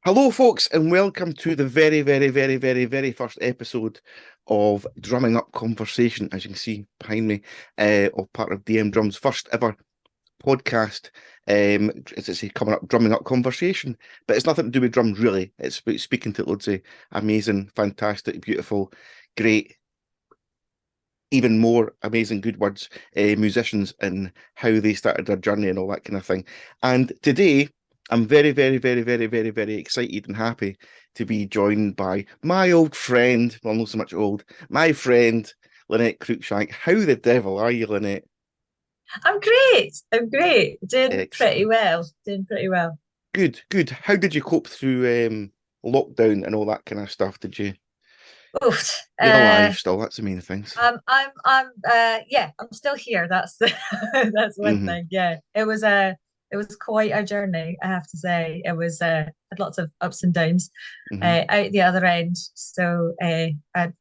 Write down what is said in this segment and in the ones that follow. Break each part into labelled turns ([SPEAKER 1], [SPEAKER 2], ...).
[SPEAKER 1] Hello, folks, and welcome to the very first episode of Drumming Up Conversation, as you can see behind me, of part of DM Drum's first ever podcast. As I say, coming up, Drumming Up Conversation, but it's nothing to do with drums, really. It's about speaking to loads of amazing, fantastic, beautiful, great, even more amazing, good words, musicians, and how they started their journey and all that kind of thing. And today, I'm very excited and happy to be joined by my old friend, well, not so much old, my friend, Lynnette Cruickshank. How the devil are you, Lynnette?
[SPEAKER 2] I'm great. I'm great. Doing pretty
[SPEAKER 1] Excellent.
[SPEAKER 2] well. Doing pretty well.
[SPEAKER 1] Good, good. How did you cope through lockdown and all that kind of stuff?
[SPEAKER 2] Oof.
[SPEAKER 1] You're alive still, that's the main things.
[SPEAKER 2] Yeah, I'm still here. That's that's one
[SPEAKER 1] Hmm.
[SPEAKER 2] thing. Yeah, it was quite a journey, I have to say. It was had lots of ups and downs,
[SPEAKER 1] Hmm.
[SPEAKER 2] out the other end. So, I had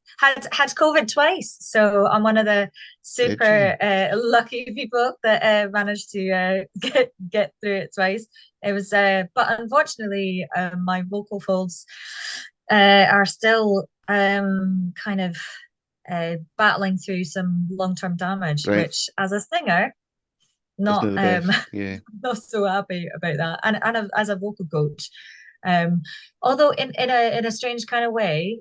[SPEAKER 2] COVID twice. So I'm one of the
[SPEAKER 1] Did you?
[SPEAKER 2] super lucky people that managed to get through it twice. It was, but unfortunately, my vocal folds are still kind of battling through some long-term damage,
[SPEAKER 1] Right.
[SPEAKER 2] which as a singer,
[SPEAKER 1] Isn't
[SPEAKER 2] not
[SPEAKER 1] it the best? Yeah.
[SPEAKER 2] not so happy about that. And as a vocal coach, um, although in a strange kind of way,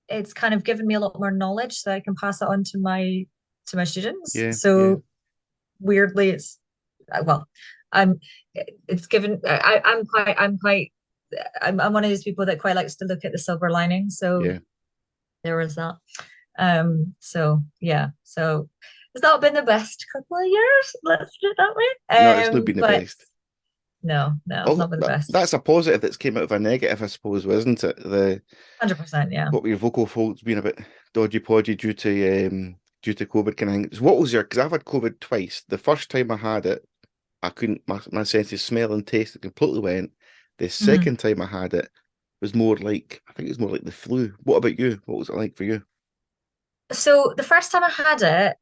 [SPEAKER 2] it's kind of given me a lot more knowledge so I can pass it on to my students.
[SPEAKER 1] Yeah. Yeah.
[SPEAKER 2] So weirdly, it's well, I'm it's given I'm one of those people that quite likes to look at the silver lining. So
[SPEAKER 1] Yeah.
[SPEAKER 2] there was that. So yeah, so it's not been the best couple of years, let's put it that
[SPEAKER 1] No,
[SPEAKER 2] way.
[SPEAKER 1] it's not been the
[SPEAKER 2] But
[SPEAKER 1] best.
[SPEAKER 2] no,
[SPEAKER 1] Well,
[SPEAKER 2] not been the best.
[SPEAKER 1] that's a positive that's came out of a negative, I suppose, wasn't it?
[SPEAKER 2] 100%, yeah.
[SPEAKER 1] What were your vocal folds being a bit dodgy podgy due to COVID kind of thing? So what was your? Because I've had COVID twice. The first time I had it, I couldn't. My sense of smell and taste completely went. The
[SPEAKER 2] Mhm.
[SPEAKER 1] second time I had it was more like, I think it was more like the flu. What about you? What was it like for you?
[SPEAKER 2] So the first time I had it,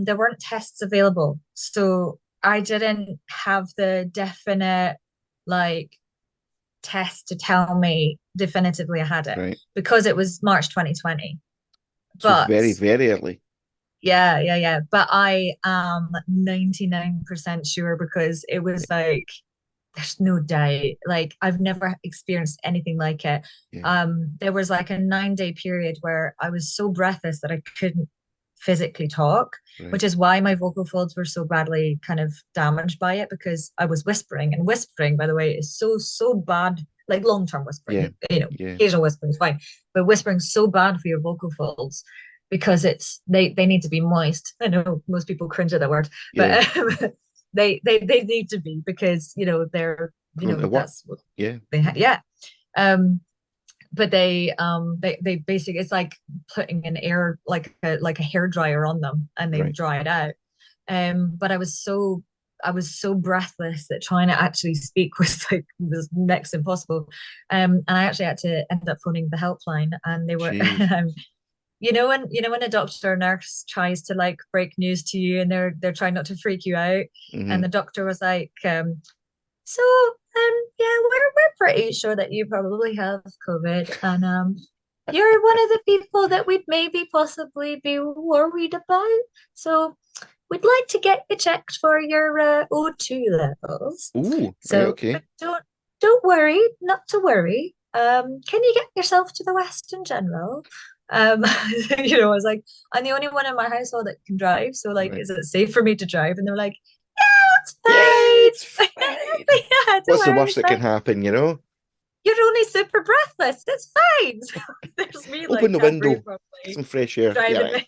[SPEAKER 2] there weren't tests available. So I didn't have the definite like test to tell me definitively I had it
[SPEAKER 1] Right.
[SPEAKER 2] because it was March 2020.
[SPEAKER 1] So
[SPEAKER 2] But
[SPEAKER 1] very early.
[SPEAKER 2] yeah. But I am 99% sure because it was like, there's no doubt. Like, I've never experienced anything like it.
[SPEAKER 1] Yeah.
[SPEAKER 2] There was like a 9-day period where I was so breathless that I couldn't physically talk,
[SPEAKER 1] Right.
[SPEAKER 2] which is why my vocal folds were so badly kind of damaged by it because I was whispering. And whispering, by the way, is so bad. Like long-term
[SPEAKER 1] Yeah.
[SPEAKER 2] whispering,
[SPEAKER 1] Yeah.
[SPEAKER 2] occasional whispering is fine, but whispering's so bad for your vocal folds because they need to be moist. I know most people cringe at that word,
[SPEAKER 1] Yeah.
[SPEAKER 2] but they need to be because they're
[SPEAKER 1] For them to work.
[SPEAKER 2] that's what
[SPEAKER 1] Yeah.
[SPEAKER 2] yeah. um but they basically, it's like putting an air like a hair dryer on them and they
[SPEAKER 1] Right.
[SPEAKER 2] dry it out. But I was so breathless that trying to actually speak was next to impossible. And I actually had to end up phoning the helpline, and they were
[SPEAKER 1] Jeez.
[SPEAKER 2] when a doctor or nurse tries to like break news to you and they're trying not to freak you out, and
[SPEAKER 1] Hmm.
[SPEAKER 2] the doctor was like, so yeah, we're pretty sure that you probably have COVID, and you're one of the people that we'd maybe possibly be worried about. So we'd like to get you checked for your O2 levels.
[SPEAKER 1] Ooh. Right.
[SPEAKER 2] So,
[SPEAKER 1] Okay.
[SPEAKER 2] but don't worry, not to worry. Can you get yourself to the West in general? I was like, I'm the only one in my household that can drive. So, like,
[SPEAKER 1] Right.
[SPEAKER 2] is it safe for me to drive? And they're like, it's
[SPEAKER 1] Yeah, it's
[SPEAKER 2] fine.
[SPEAKER 1] fine.
[SPEAKER 2] Yeah, don't
[SPEAKER 1] What's the
[SPEAKER 2] worry,
[SPEAKER 1] worst
[SPEAKER 2] it's
[SPEAKER 1] that can
[SPEAKER 2] fine.
[SPEAKER 1] happen, you know?
[SPEAKER 2] You're only super breathless. It's fine. So there's me
[SPEAKER 1] Open
[SPEAKER 2] like
[SPEAKER 1] the
[SPEAKER 2] can't breathe
[SPEAKER 1] window, get
[SPEAKER 2] properly,
[SPEAKER 1] some fresh air. Be all
[SPEAKER 2] driving
[SPEAKER 1] right.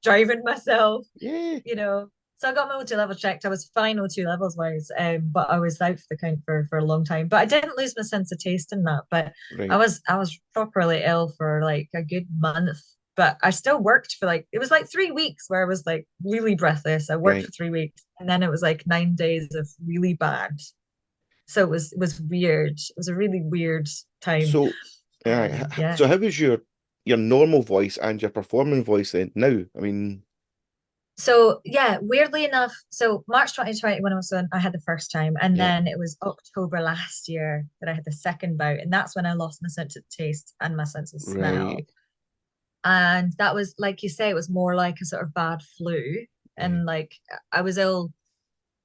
[SPEAKER 2] driving myself,
[SPEAKER 1] Yeah.
[SPEAKER 2] you know. So I got my O2 level checked. I was fine O2 levels wise, but I was out for the count for a long time. But I didn't lose my sense of taste in that. But I
[SPEAKER 1] Right.
[SPEAKER 2] was I was properly ill for like a good month. But I still worked for like, it was like 3 weeks where I was like really breathless. I worked
[SPEAKER 1] Right.
[SPEAKER 2] for 3 weeks, and then it was like 9 days of really bad. So it was weird. It was a really weird time.
[SPEAKER 1] So, yeah.
[SPEAKER 2] Yeah.
[SPEAKER 1] So, how was your normal voice and your performing voice then? Now, I mean,
[SPEAKER 2] So yeah, weirdly enough, so March 2020 when I had the first time, and
[SPEAKER 1] Yeah.
[SPEAKER 2] then it was October last year that I had the second bout, and that's when I lost my sense of taste and my sense of
[SPEAKER 1] Right.
[SPEAKER 2] smell. And that was, like you say, it was more like a sort of bad flu.
[SPEAKER 1] Yeah.
[SPEAKER 2] And like I was ill,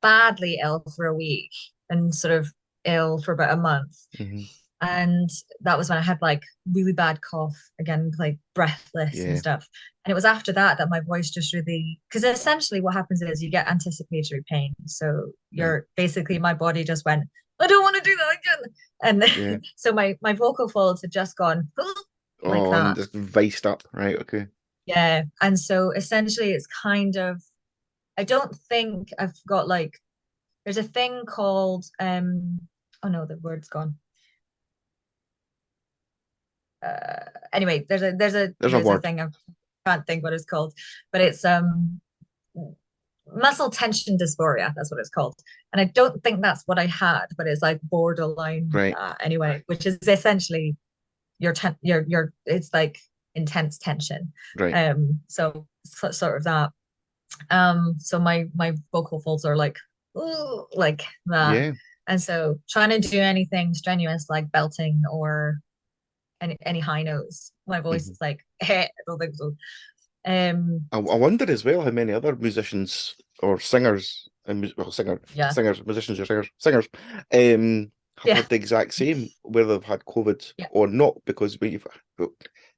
[SPEAKER 2] badly ill for a week and sort of ill for about a month.
[SPEAKER 1] Hmm.
[SPEAKER 2] And that was when I had like really bad cough, again, like breathless and
[SPEAKER 1] Yeah.
[SPEAKER 2] stuff. And it was after that that my voice just really, because essentially what happens is you get anticipatory pain. So
[SPEAKER 1] Right.
[SPEAKER 2] you're basically, my body just went, I don't want to do that again. And
[SPEAKER 1] Yeah.
[SPEAKER 2] then, so my vocal folds had just gone like
[SPEAKER 1] Oh, and
[SPEAKER 2] that.
[SPEAKER 1] just viced up. Right. Okay.
[SPEAKER 2] Yeah. And so essentially it's kind of, I don't think I've got like, there's a thing called, oh no, the word's gone. Anyway,
[SPEAKER 1] There's a
[SPEAKER 2] there's a
[SPEAKER 1] word.
[SPEAKER 2] thing I can't think what it's called, but it's muscle tension dysphoria. That's what it's called. And I don't think that's what I had, but it's like borderline
[SPEAKER 1] Right.
[SPEAKER 2] that anyway, which is essentially your it's like intense tension.
[SPEAKER 1] Right.
[SPEAKER 2] Sort of that. So my vocal folds are like ooh, like that.
[SPEAKER 1] Yeah.
[SPEAKER 2] And so trying to do anything strenuous like belting or any high notes, my voice
[SPEAKER 1] Hmm.
[SPEAKER 2] is like, hey, I don't think so. Um,
[SPEAKER 1] I wonder as well how many other musicians or singers and well,
[SPEAKER 2] yeah,
[SPEAKER 1] singers, musicians or singers, um, have
[SPEAKER 2] yeah,
[SPEAKER 1] had the exact same, whether they've had COVID
[SPEAKER 2] yeah.
[SPEAKER 1] or not. Because we've, well,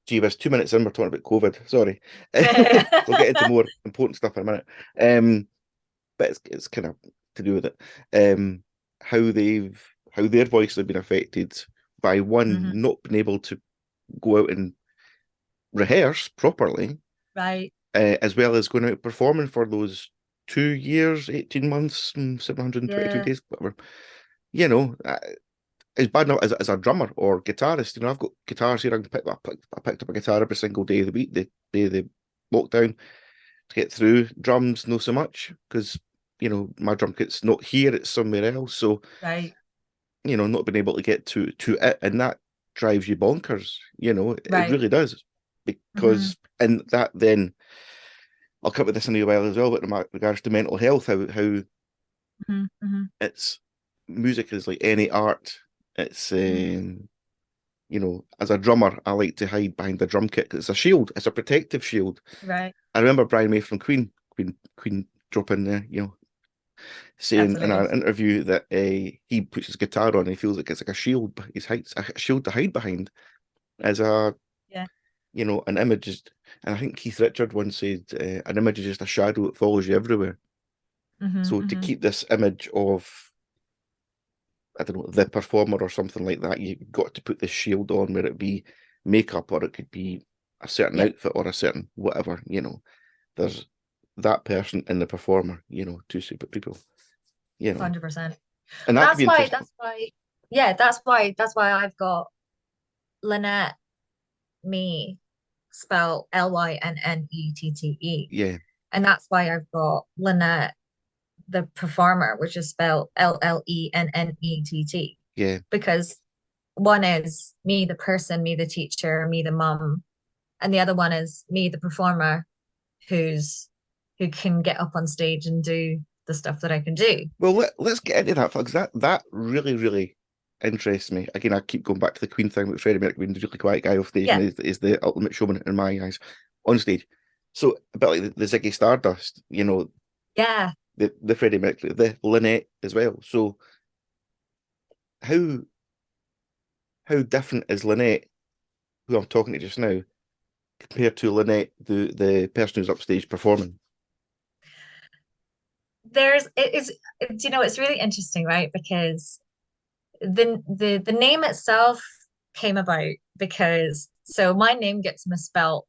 [SPEAKER 1] gee, was 2 minutes in, we're talking about COVID. Sorry, we'll get into more important stuff in a minute. But it's kind of to do with it. Um, how their voices have been affected by one
[SPEAKER 2] Mhm.
[SPEAKER 1] not being able to go out and rehearse properly,
[SPEAKER 2] Right.
[SPEAKER 1] as well as going out performing for those 2 years, 18 months, and 722
[SPEAKER 2] Yeah.
[SPEAKER 1] days, whatever. You know, it's bad enough as a drummer or guitarist. You know, I've got guitars here. I picked up a guitar every single day of the week, the day of the lockdown to get through. Drums, no so much, because, my drum kit's not here, it's somewhere else. So,
[SPEAKER 2] Right.
[SPEAKER 1] not being able to get to it, and that drives you bonkers. It
[SPEAKER 2] Right.
[SPEAKER 1] really does.
[SPEAKER 2] Hmm.
[SPEAKER 1] And that then I'll cover this in a while as well, but in regards to mental health, how
[SPEAKER 2] Hmm. Hmm.
[SPEAKER 1] it's music is like any art. It's
[SPEAKER 2] Hmm.
[SPEAKER 1] as a drummer, I like to hide behind the drum kit. It's a shield. It's a protective shield.
[SPEAKER 2] Right.
[SPEAKER 1] I remember Brian May from Queen drop in there, saying in
[SPEAKER 2] Absolutely.
[SPEAKER 1] an interview that he puts his guitar on and he feels like it's like a shield, but a shield to hide behind as
[SPEAKER 2] Yeah.
[SPEAKER 1] an image is. And I think Keith Richard once said, an image is just a shadow that follows you everywhere.
[SPEAKER 2] Hmm.
[SPEAKER 1] So to
[SPEAKER 2] Hmm.
[SPEAKER 1] keep this image of, I don't know, the performer or something like that, you've got to put this shield on, where it be makeup or it could be a certain
[SPEAKER 2] Yeah.
[SPEAKER 1] outfit or a certain whatever. There's that person and the performer, two separate people, you know.
[SPEAKER 2] 100%.
[SPEAKER 1] And
[SPEAKER 2] Well,
[SPEAKER 1] that could be interesting.
[SPEAKER 2] yeah, that's why I've got Lynette me spelled Lynnette.
[SPEAKER 1] Yeah,
[SPEAKER 2] And that's why I've got Lynette the performer, which is spelled Lennett,
[SPEAKER 1] yeah,
[SPEAKER 2] because one is me, the person, me, the teacher, me, the mum, and the other one is me, the performer, who can get up on stage and do the stuff that I can do.
[SPEAKER 1] well, let's get into that, because that really, really interests me. Again, I keep going back to the Queen thing with Freddie Mercury being the really quiet guy off stage, and
[SPEAKER 2] Yeah,
[SPEAKER 1] is the ultimate showman in my eyes on stage. So a bit like the Ziggy Stardust,
[SPEAKER 2] yeah.
[SPEAKER 1] the Freddie Mercury, the Lynette as well. So how how different is Lynette, who I'm talking to just now, compared to Lynette, the person who's upstage performing?
[SPEAKER 2] There's it is it's really interesting, right? Because the name itself came about because so my name gets misspelled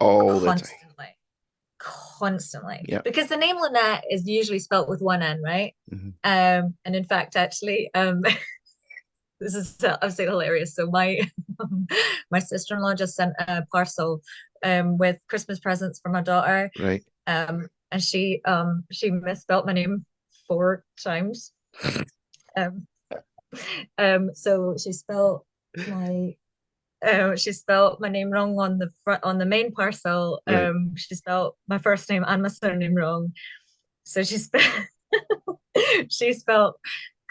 [SPEAKER 1] All the time.
[SPEAKER 2] constantly, constantly.
[SPEAKER 1] Yeah.
[SPEAKER 2] Because the name Lynette is usually spelt with one N, right?
[SPEAKER 1] Hmm.
[SPEAKER 2] And in fact, actually, this is absolutely hilarious. So my my sister-in-law just sent a parcel with Christmas presents for my daughter.
[SPEAKER 1] Right.
[SPEAKER 2] And she misspelled my name 4 times. Um, so she spelled my She spelled my name wrong on the front on the main parcel.
[SPEAKER 1] Right.
[SPEAKER 2] She spelled my first name and my surname wrong. So she spelled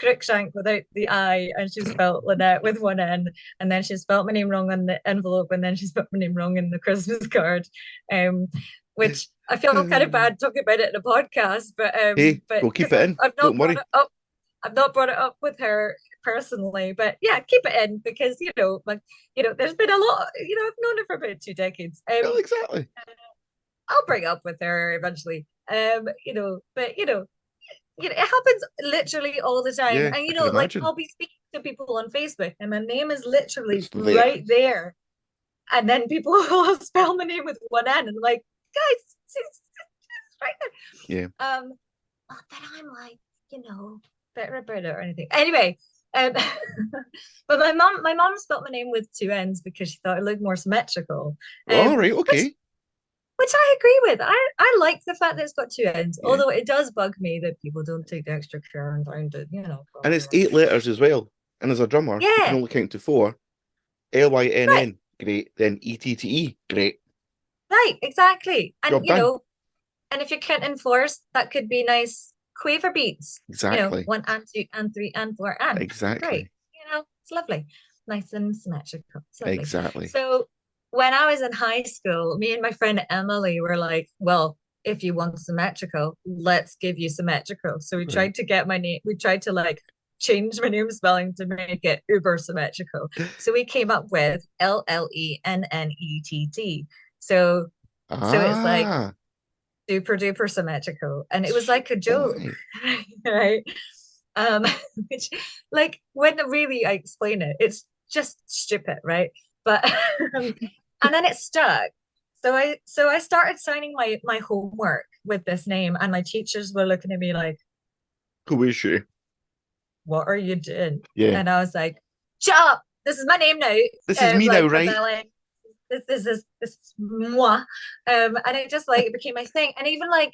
[SPEAKER 2] Cruickshank without the I, and she spelled Lynnette with one N, and then she spelled my name wrong on the envelope, and then she spelled my name wrong in the Christmas card. Which I feel kind of bad talking about it in a podcast,
[SPEAKER 1] Hey,
[SPEAKER 2] but
[SPEAKER 1] we'll keep
[SPEAKER 2] because
[SPEAKER 1] it in.
[SPEAKER 2] I've not
[SPEAKER 1] Don't
[SPEAKER 2] brought
[SPEAKER 1] worry.
[SPEAKER 2] it up, I've not brought it up with her personally, but yeah, keep it in because there's been a lot. I've known her for about 2 decades.
[SPEAKER 1] Well, exactly.
[SPEAKER 2] I'll bring it up with her eventually. But it happens literally all the time.
[SPEAKER 1] Yeah,
[SPEAKER 2] And
[SPEAKER 1] I can
[SPEAKER 2] like
[SPEAKER 1] imagine.
[SPEAKER 2] I'll be speaking to people on Facebook, and my name is literally
[SPEAKER 1] It's there.
[SPEAKER 2] right there, and then people will spell my name with one N, and I'm like, guys, it's right there.
[SPEAKER 1] Yeah.
[SPEAKER 2] Not that I'm like, better about it or anything. Anyway, but my mom spelled my name with two N's because she thought it looked more symmetrical.
[SPEAKER 1] All right.
[SPEAKER 2] Which
[SPEAKER 1] Okay.
[SPEAKER 2] which I agree with. I like the fact that it's got two ends,
[SPEAKER 1] Yeah.
[SPEAKER 2] although it does bug me that people don't take the extra care and find it,
[SPEAKER 1] And it's 8 letters as well. And as a drummer, you can
[SPEAKER 2] Yeah,
[SPEAKER 1] only count to 4. Lynn,
[SPEAKER 2] right,
[SPEAKER 1] great. Then ETTE, great.
[SPEAKER 2] right, exactly. And
[SPEAKER 1] Job done.
[SPEAKER 2] and if you're counting fours, that could be nice quaver beats.
[SPEAKER 1] Exactly.
[SPEAKER 2] 1 and 2 and 3 and 4 and great.
[SPEAKER 1] Exactly.
[SPEAKER 2] It's lovely, nice and symmetrical. It's lovely.
[SPEAKER 1] Exactly.
[SPEAKER 2] So when I was in high school, me and my friend Emily were like, well, if you want symmetrical, let's give you symmetrical. So we
[SPEAKER 1] Right.
[SPEAKER 2] tried to get my name, we tried to like change my name spelling to make it uber symmetrical. So we came up with Lennett. So it's like
[SPEAKER 1] Ah,
[SPEAKER 2] super duper symmetrical. And it was like a
[SPEAKER 1] all
[SPEAKER 2] joke,
[SPEAKER 1] right.
[SPEAKER 2] right? Um, which like when really I explain it, it's just stupid, right? But and then it stuck. So I started signing my homework with this name, and my teachers were looking at me like,
[SPEAKER 1] Who is she?
[SPEAKER 2] "What are you doing?"
[SPEAKER 1] Yeah.
[SPEAKER 2] And I was like, "Shut up! This is my name now."
[SPEAKER 1] This is me now,
[SPEAKER 2] Like
[SPEAKER 1] right?
[SPEAKER 2] rebelling. This is moi. And it just like it became my thing. And even like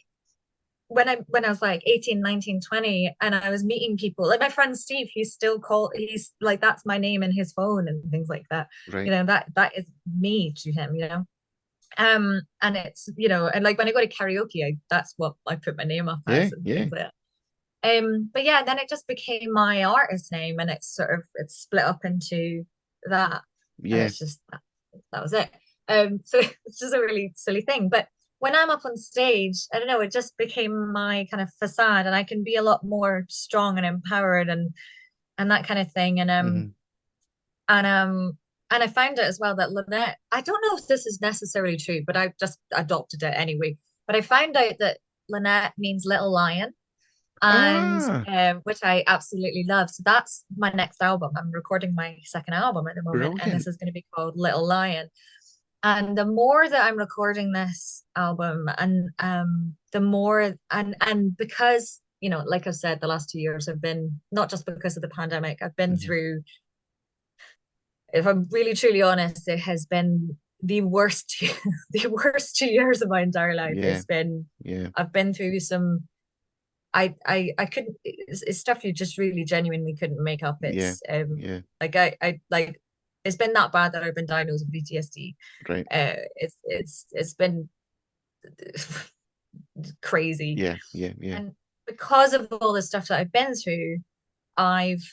[SPEAKER 2] when I was like 18, 19, 20, and I was meeting people, like my friend Steve, he's like, that's my name in his phone and things like that.
[SPEAKER 1] Right.
[SPEAKER 2] That is me to him. And it's, and like when I go to karaoke, that's what I put my name up
[SPEAKER 1] Yeah.
[SPEAKER 2] as and
[SPEAKER 1] Yeah.
[SPEAKER 2] things like that. But yeah, then it just became my artist name, and it's split up into that, and
[SPEAKER 1] Yeah.
[SPEAKER 2] it's just that was it. So it's just a really silly thing. But when I'm up on stage, I don't know, it just became my kind of facade, and I can be a lot more strong and empowered and that kind of thing.
[SPEAKER 1] Mhm.
[SPEAKER 2] And and I found it as well that Lynette, I don't know if this is necessarily true, but I just adopted it anyway. But I found out that Lynette means little lion, and
[SPEAKER 1] Ah,
[SPEAKER 2] which I absolutely love. So that's my next album. I'm recording my second album at the moment, and this
[SPEAKER 1] brilliant.
[SPEAKER 2] is going to be called Little Lion. And the more that I'm recording this album, and the more and because like I've said, the last 2 years have been not just because of the pandemic. I've been
[SPEAKER 1] Mhm.
[SPEAKER 2] through, if I'm really truly honest, it has been the worst the worst 2 years of my entire life.
[SPEAKER 1] Yeah. Yeah.
[SPEAKER 2] I've been through some. I couldn't. It's stuff you just really genuinely couldn't make up.
[SPEAKER 1] Yeah.
[SPEAKER 2] It's
[SPEAKER 1] Yeah.
[SPEAKER 2] like I like it's been that bad that I've been diagnosed with PTSD.
[SPEAKER 1] Right.
[SPEAKER 2] It's been crazy,
[SPEAKER 1] Yeah. Yeah. Yeah.
[SPEAKER 2] and because of all the stuff that I've been through, I've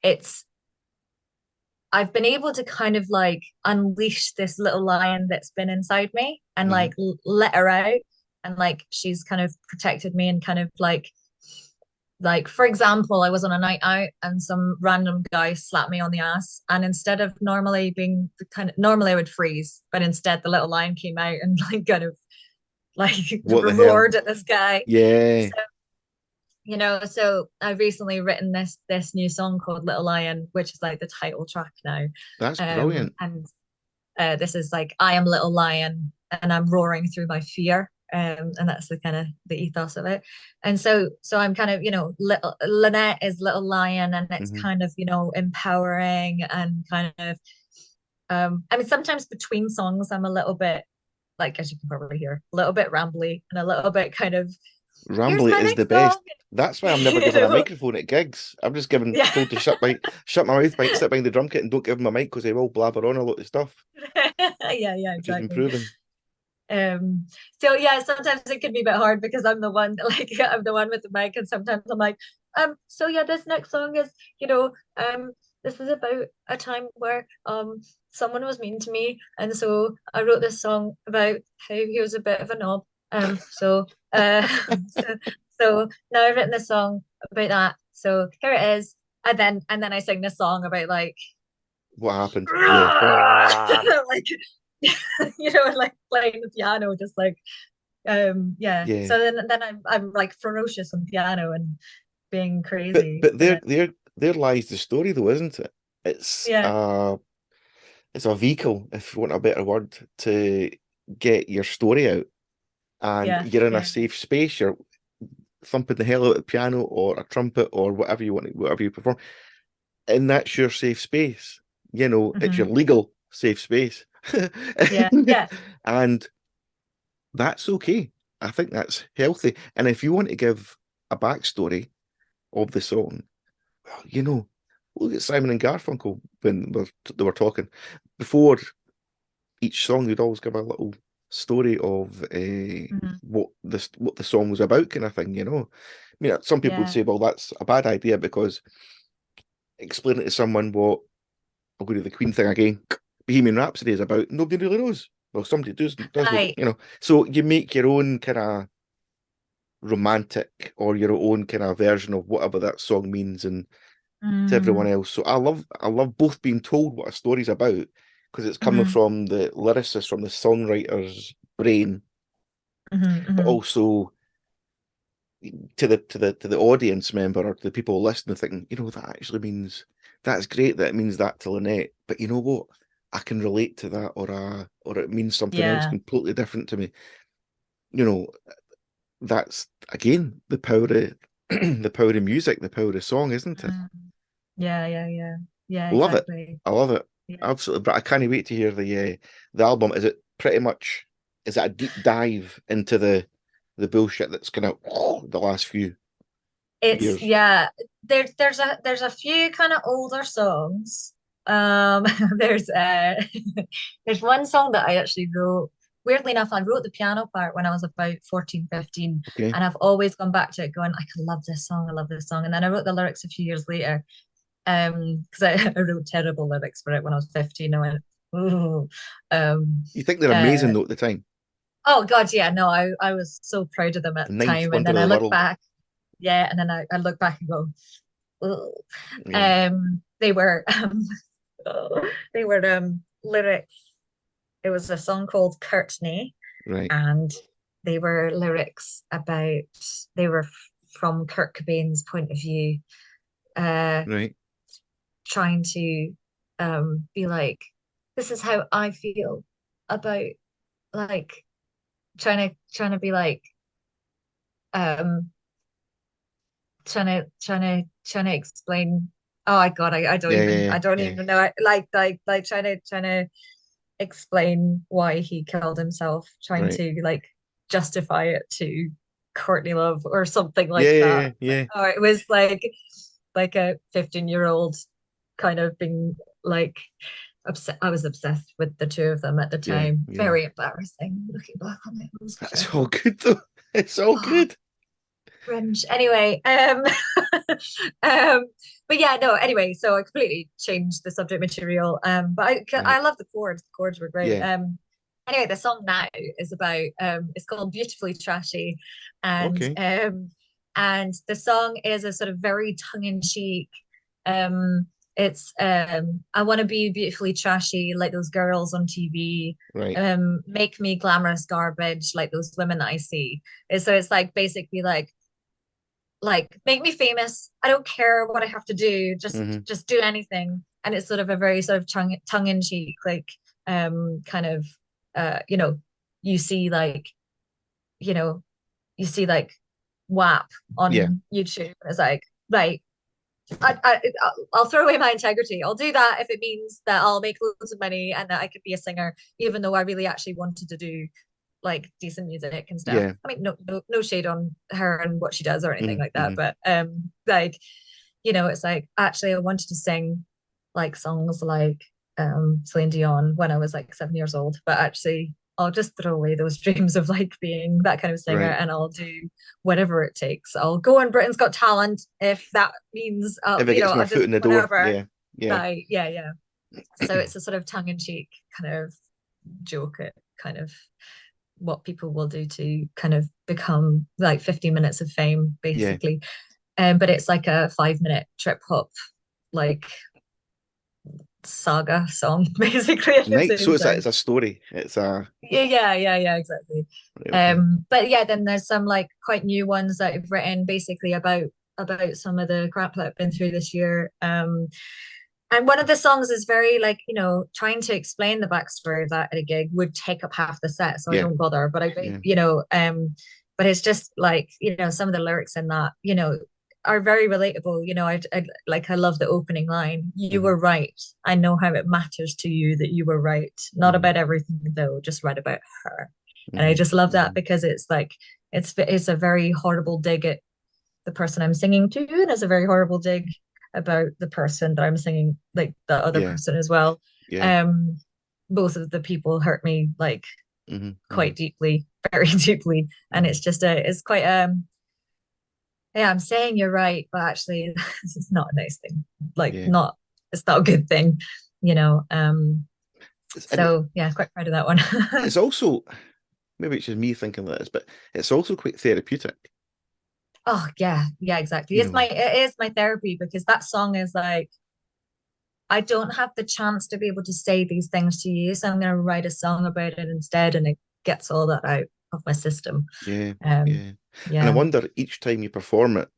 [SPEAKER 2] it's I've been able to kind of like unleash this little lion that's been inside me, and
[SPEAKER 1] Mhm.
[SPEAKER 2] like let her out, and like she's kind of protected me, and kind of like for example, I was on a night out and some random guy slapped me on the ass, and instead of normally being the kind of normally I would freeze, but instead the little lion came out and like kind of like
[SPEAKER 1] What the hell?
[SPEAKER 2] roared at this guy.
[SPEAKER 1] Yeah.
[SPEAKER 2] So so I've recently written this new song called Little Lion, which is like the title track now.
[SPEAKER 1] That's brilliant.
[SPEAKER 2] And this is like, I am Little Lion and I'm roaring through my fear. And that's the kind of the ethos of it. And so I'm kind of, little Lynnette is Little Lion, and it's
[SPEAKER 1] Mhm.
[SPEAKER 2] kind of, empowering and kind of I mean sometimes between songs I'm a little bit, like, as you can probably hear, a little bit rambly and a little bit kind of here's
[SPEAKER 1] Rambly
[SPEAKER 2] my
[SPEAKER 1] is the
[SPEAKER 2] next
[SPEAKER 1] best.
[SPEAKER 2] song.
[SPEAKER 1] That's why I'm never
[SPEAKER 2] You
[SPEAKER 1] given a
[SPEAKER 2] know?
[SPEAKER 1] microphone at gigs. I'm just given
[SPEAKER 2] Yeah.
[SPEAKER 1] told to shut my mouth, sit behind the drum kit, and don't give them a mic because they will blabber on a lot of stuff,
[SPEAKER 2] Yeah,
[SPEAKER 1] which is
[SPEAKER 2] exactly.
[SPEAKER 1] improving.
[SPEAKER 2] Um, so yeah, sometimes it can be a bit hard because I'm the one like I'm the one with the mic, and sometimes I'm like, so yeah, this next song is, this is about a time where someone was mean to me, and so I wrote this song about how he was a bit of a knob. So so, so now I've written this song about that. So here it is. And then I sing this song about like
[SPEAKER 1] What happened? Yeah. Ah.
[SPEAKER 2] like like playing the piano, just like yeah.
[SPEAKER 1] Yeah.
[SPEAKER 2] So then I'm like ferocious on piano and being
[SPEAKER 1] But
[SPEAKER 2] crazy.
[SPEAKER 1] but
[SPEAKER 2] But then
[SPEAKER 1] there lies the story though, isn't it? It's
[SPEAKER 2] yeah,
[SPEAKER 1] uh it's a vehicle, if you want a better word, to get your story out. And
[SPEAKER 2] yeah,
[SPEAKER 1] you're in a
[SPEAKER 2] yeah.
[SPEAKER 1] safe space, you're thumping the hell out of the piano or a trumpet or whatever you want, whatever you perform. And that's your safe space. It's your
[SPEAKER 2] Hmm.
[SPEAKER 1] legal safe space.
[SPEAKER 2] Yeah, yeah.
[SPEAKER 1] And that's okay. I think that's healthy. And if you want to give a backstory of the song, well, look at Simon and Garfunkel when they were talking. Before each song, they'd always give a little story of
[SPEAKER 2] Hmm.
[SPEAKER 1] what the song was about, kind of thing. I mean, some people would
[SPEAKER 2] Yeah.
[SPEAKER 1] say, well, that's a bad idea because explaining to someone what I'll go to the Queen thing again. Bohemian Rhapsody is about nobody really knows. Well, somebody does know, but
[SPEAKER 2] Right.
[SPEAKER 1] So you make your own kind of romantic or your own kind of version of whatever that song means, and to everyone
[SPEAKER 2] Mm.
[SPEAKER 1] else. So I love both being told what a story's about because it's coming
[SPEAKER 2] Hmm.
[SPEAKER 1] from the lyricist, from the songwriter's brain,
[SPEAKER 2] Hmm.
[SPEAKER 1] but
[SPEAKER 2] Hmm.
[SPEAKER 1] also to the audience member or to the people listening, thinking, that actually means that's great that it means that to Lynnette, but you know what? I can relate to that, or it means something else
[SPEAKER 2] Yeah.
[SPEAKER 1] completely different to me. You know, that's again the power of the power of music, the power of song, isn't it?
[SPEAKER 2] Mm. Yeah, yeah, yeah. Yeah,
[SPEAKER 1] Love it.
[SPEAKER 2] exactly.
[SPEAKER 1] I love it.
[SPEAKER 2] Yeah.
[SPEAKER 1] Absolutely. But I can't wait to hear the album. Is it a deep dive into the bullshit that's kind of the last few
[SPEAKER 2] It's
[SPEAKER 1] years?
[SPEAKER 2] yeah, there's a few kind of older songs. There's there's one song that I actually wrote. Weirdly enough, I wrote the piano part when I was about 14, 15,
[SPEAKER 1] Okay.
[SPEAKER 2] and I've always gone back to it going, I can love this song, I love this song. And then I wrote the lyrics a few years later. Because I wrote terrible lyrics for it when I was 15. I went, ooh. Um
[SPEAKER 1] You think they're amazing
[SPEAKER 2] uh
[SPEAKER 1] though at the time.
[SPEAKER 2] oh God, yeah, no, I was so proud of them at
[SPEAKER 1] The
[SPEAKER 2] the
[SPEAKER 1] ninth
[SPEAKER 2] time. And
[SPEAKER 1] wonder
[SPEAKER 2] then
[SPEAKER 1] of
[SPEAKER 2] I
[SPEAKER 1] the
[SPEAKER 2] look
[SPEAKER 1] world.
[SPEAKER 2] back, yeah, and then I look back and go, ugh.
[SPEAKER 1] Yeah.
[SPEAKER 2] They were they were lyrics. It was a song called Courtney,
[SPEAKER 1] Right.
[SPEAKER 2] and they were lyrics about they were from Kurt Cobain's point of view, uh,
[SPEAKER 1] Right.
[SPEAKER 2] trying to be like, this is how I feel about like trying to be like um trying to explain. Oh my God, I don't
[SPEAKER 1] Yeah.
[SPEAKER 2] even
[SPEAKER 1] Yeah.
[SPEAKER 2] I don't
[SPEAKER 1] Yeah. Yeah.
[SPEAKER 2] even know. Like trying to explain why he killed himself, trying
[SPEAKER 1] Right.
[SPEAKER 2] to like justify it to Courtney Love or something
[SPEAKER 1] Yeah.
[SPEAKER 2] like
[SPEAKER 1] Yeah.
[SPEAKER 2] that.
[SPEAKER 1] Yeah. Yeah.
[SPEAKER 2] Oh, it was like a 15-year-old kind of being like obsessed. I was obsessed with the two of them at the
[SPEAKER 1] Yeah.
[SPEAKER 2] time.
[SPEAKER 1] Yeah.
[SPEAKER 2] Very embarrassing looking back on it. It was such
[SPEAKER 1] That's
[SPEAKER 2] a
[SPEAKER 1] all good though. It's all
[SPEAKER 2] oh,
[SPEAKER 1] good.
[SPEAKER 2] cringe. Anyway, um, but yeah, no. Anyway, so I completely changed the subject material. But I
[SPEAKER 1] Right.
[SPEAKER 2] love the chords. The chords were great.
[SPEAKER 1] Yeah.
[SPEAKER 2] Anyway, the song now is about it's called Beautifully Trashy, and
[SPEAKER 1] Okay.
[SPEAKER 2] the song is a sort of very tongue-in-cheek. Um, it's I want to be beautifully trashy like those girls on TV.
[SPEAKER 1] Right.
[SPEAKER 2] Make me glamorous garbage like those women that I see. So it's like basically like make me famous. I don't care what I have to do. Just
[SPEAKER 1] Mm-hmm.
[SPEAKER 2] just do anything. And it's sort of a very sort of tongue in cheek, like kind of you know, you see like, you know, you see like WAP
[SPEAKER 1] Yeah.
[SPEAKER 2] on YouTube. It's like, right, I'll throw away my integrity. I'll do that if it means that I'll make loads of money and that I could be a singer, even though I really actually wanted to do like decent music and stuff.
[SPEAKER 1] Yeah.
[SPEAKER 2] I mean, no shade on her and what she does or anything like that,
[SPEAKER 1] Mm-hmm.
[SPEAKER 2] but like, you know, it's like actually I wanted to sing like songs like Celine Dion when I was like 7 years old, but actually I'll just throw away those dreams of like being that kind of singer,
[SPEAKER 1] Right.
[SPEAKER 2] and I'll do whatever it takes. I'll go on Britain's Got Talent if that means
[SPEAKER 1] If it
[SPEAKER 2] you know,
[SPEAKER 1] gets my
[SPEAKER 2] I'll
[SPEAKER 1] foot
[SPEAKER 2] just
[SPEAKER 1] in the door,
[SPEAKER 2] whatever.
[SPEAKER 1] yeah, yeah,
[SPEAKER 2] Right, yeah. So it's a sort of tongue-in-cheek kind of joke at kind of what people will do to kind of become like 50 minutes of fame,
[SPEAKER 1] yeah.
[SPEAKER 2] basically. But it's like a 5 minute trip hop, like saga song, basically at the
[SPEAKER 1] Nice. So
[SPEAKER 2] same
[SPEAKER 1] it's
[SPEAKER 2] time.
[SPEAKER 1] a story. It's a
[SPEAKER 2] Yeah, exactly.
[SPEAKER 1] right, okay.
[SPEAKER 2] But yeah, then there's some like quite new ones that I've written basically about some of the crap that I've been through this year. And one of the songs is very like, you know, trying to explain the backstory of that at a gig would take up half the set, so I
[SPEAKER 1] Yeah,
[SPEAKER 2] don't bother. But
[SPEAKER 1] yeah.
[SPEAKER 2] you know, but it's just like, you know, some of the lyrics in that, you know, are very relatable. You know, I like I love the opening line. You
[SPEAKER 1] Mm-hmm.
[SPEAKER 2] were right. I know how it matters to you that you were right. Not
[SPEAKER 1] Mm-hmm.
[SPEAKER 2] about everything though, just right about her. And I
[SPEAKER 1] Mm-hmm.
[SPEAKER 2] just love that
[SPEAKER 1] Mm-hmm.
[SPEAKER 2] because it's like it's a very horrible dig at the person I'm singing to, and it's a very horrible dig about the person that I'm singing, like the other
[SPEAKER 1] Yeah,
[SPEAKER 2] person as well.
[SPEAKER 1] yeah.
[SPEAKER 2] Um, Both of the people hurt me like
[SPEAKER 1] Mm-hmm. Mm-hmm.
[SPEAKER 2] quite deeply, very deeply, and
[SPEAKER 1] Mm-hmm.
[SPEAKER 2] it's just it's quite yeah, I'm saying you're right, but actually it's not a nice thing. Like
[SPEAKER 1] Yeah.
[SPEAKER 2] not it's not a good thing, you know.
[SPEAKER 1] And
[SPEAKER 2] So yeah, quite proud of that one.
[SPEAKER 1] it's also maybe it's just me thinking like this, but it's also quite therapeutic.
[SPEAKER 2] Oh yeah, exactly.
[SPEAKER 1] You know,
[SPEAKER 2] It is my therapy because that song is like I don't have the chance to be able to say these things to you, so I'm going to write a song about it instead, and it gets all that out of my system.
[SPEAKER 1] yeah,
[SPEAKER 2] Um,
[SPEAKER 1] yeah. And I
[SPEAKER 2] yeah.
[SPEAKER 1] wonder each time you perform it,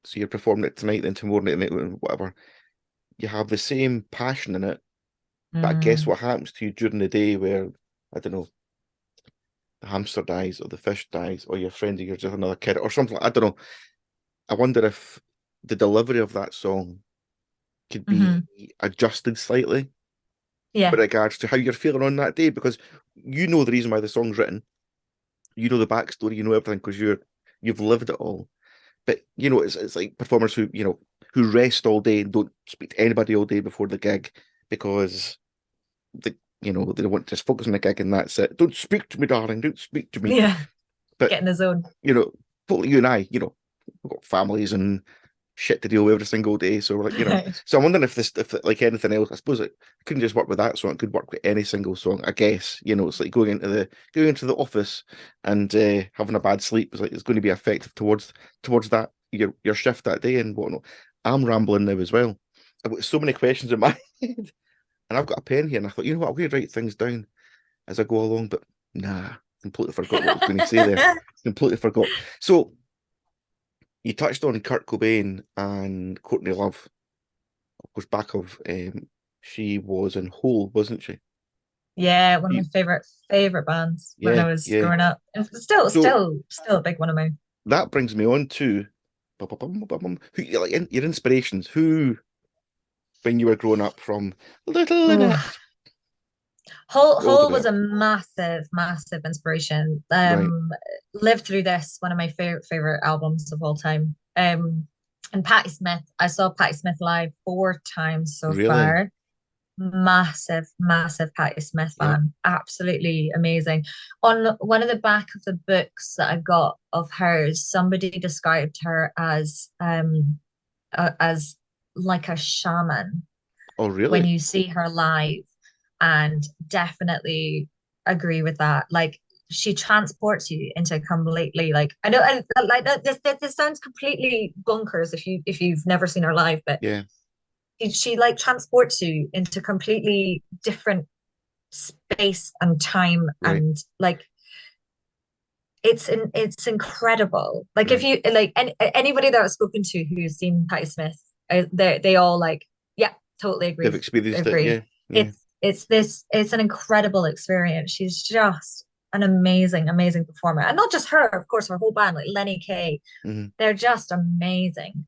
[SPEAKER 1] so you're performing it tonight, then tomorrow night, whatever, you have the same passion in it. But I guess
[SPEAKER 2] Mm,
[SPEAKER 1] what happens to you during the day where, I don't know, the hamster dies or the fish dies or your friend or you're just another kid or something, I don't know. I wonder if the delivery of that song could be
[SPEAKER 2] hmm.
[SPEAKER 1] adjusted slightly with
[SPEAKER 2] Yeah,
[SPEAKER 1] regards to how you're feeling on that day, because you know the reason why the song's written, you know the backstory, you know everything because you've lived it all. But you know, it's like performers who who rest all day and don't speak to anybody all day before the gig because they they want to just focus on the gig and that's it. Don't speak to me, darling. Don't speak to me.
[SPEAKER 2] yeah.
[SPEAKER 1] But
[SPEAKER 2] Get in the zone.
[SPEAKER 1] you know, you and I, we've got families and shit to deal with every single day. So we're like,
[SPEAKER 2] Right.
[SPEAKER 1] so I'm wondering if like anything else, I suppose it couldn't just work with that song. It could work with any single song, I guess. It's like going into the office and having a bad sleep is like it's going to be effective towards that your shift that day and whatnot. I'm rambling now as well. I've got so many questions in my head, and I've got a pen here, and I thought, you know what, I'm going to write things down as I go along, but nah, completely forgot what I was going to say there. Completely forgot. So you touched on Kurt Cobain and Courtney Love. Of course, back of she was in Hole, wasn't she?
[SPEAKER 2] Yeah, one of my
[SPEAKER 1] You,
[SPEAKER 2] favorite bands when
[SPEAKER 1] yeah,
[SPEAKER 2] I was
[SPEAKER 1] yeah.
[SPEAKER 2] growing up. And
[SPEAKER 1] So
[SPEAKER 2] still a big one of mine.
[SPEAKER 1] that brings me on to who like your inspirations. Who, when you were growing up, from Little
[SPEAKER 2] Oh,
[SPEAKER 1] Lynette all the
[SPEAKER 2] Hole
[SPEAKER 1] way
[SPEAKER 2] was a
[SPEAKER 1] up,
[SPEAKER 2] massive inspiration.
[SPEAKER 1] right?
[SPEAKER 2] Lived Through This, one of my favorite albums of all time. And Patti Smith, I saw Patti Smith live 4 times so
[SPEAKER 1] Really?
[SPEAKER 2] far. Massive Patti Smith
[SPEAKER 1] Yeah.
[SPEAKER 2] fan. Absolutely amazing. On one of the back of the books that I got of hers, somebody described her as like a shaman
[SPEAKER 1] Oh,
[SPEAKER 2] when
[SPEAKER 1] really?
[SPEAKER 2] you see her live, and definitely agree with that. Like she transports you into completely like I know and like this sounds completely bonkers if you've never seen her live, but
[SPEAKER 1] Yeah.
[SPEAKER 2] she like transports you into completely different space and time,
[SPEAKER 1] Right.
[SPEAKER 2] and like it's incredible. Like if
[SPEAKER 1] Right.
[SPEAKER 2] you like anybody that I've spoken to who's seen Patti Smith, they all like, yeah, totally
[SPEAKER 1] They've experienced it.
[SPEAKER 2] agree.
[SPEAKER 1] Yeah. Yeah.
[SPEAKER 2] It's an incredible experience. She's just an amazing performer, and not just her, of course, her whole band, like Lenny Kay.
[SPEAKER 1] Hmm.
[SPEAKER 2] They're just amazing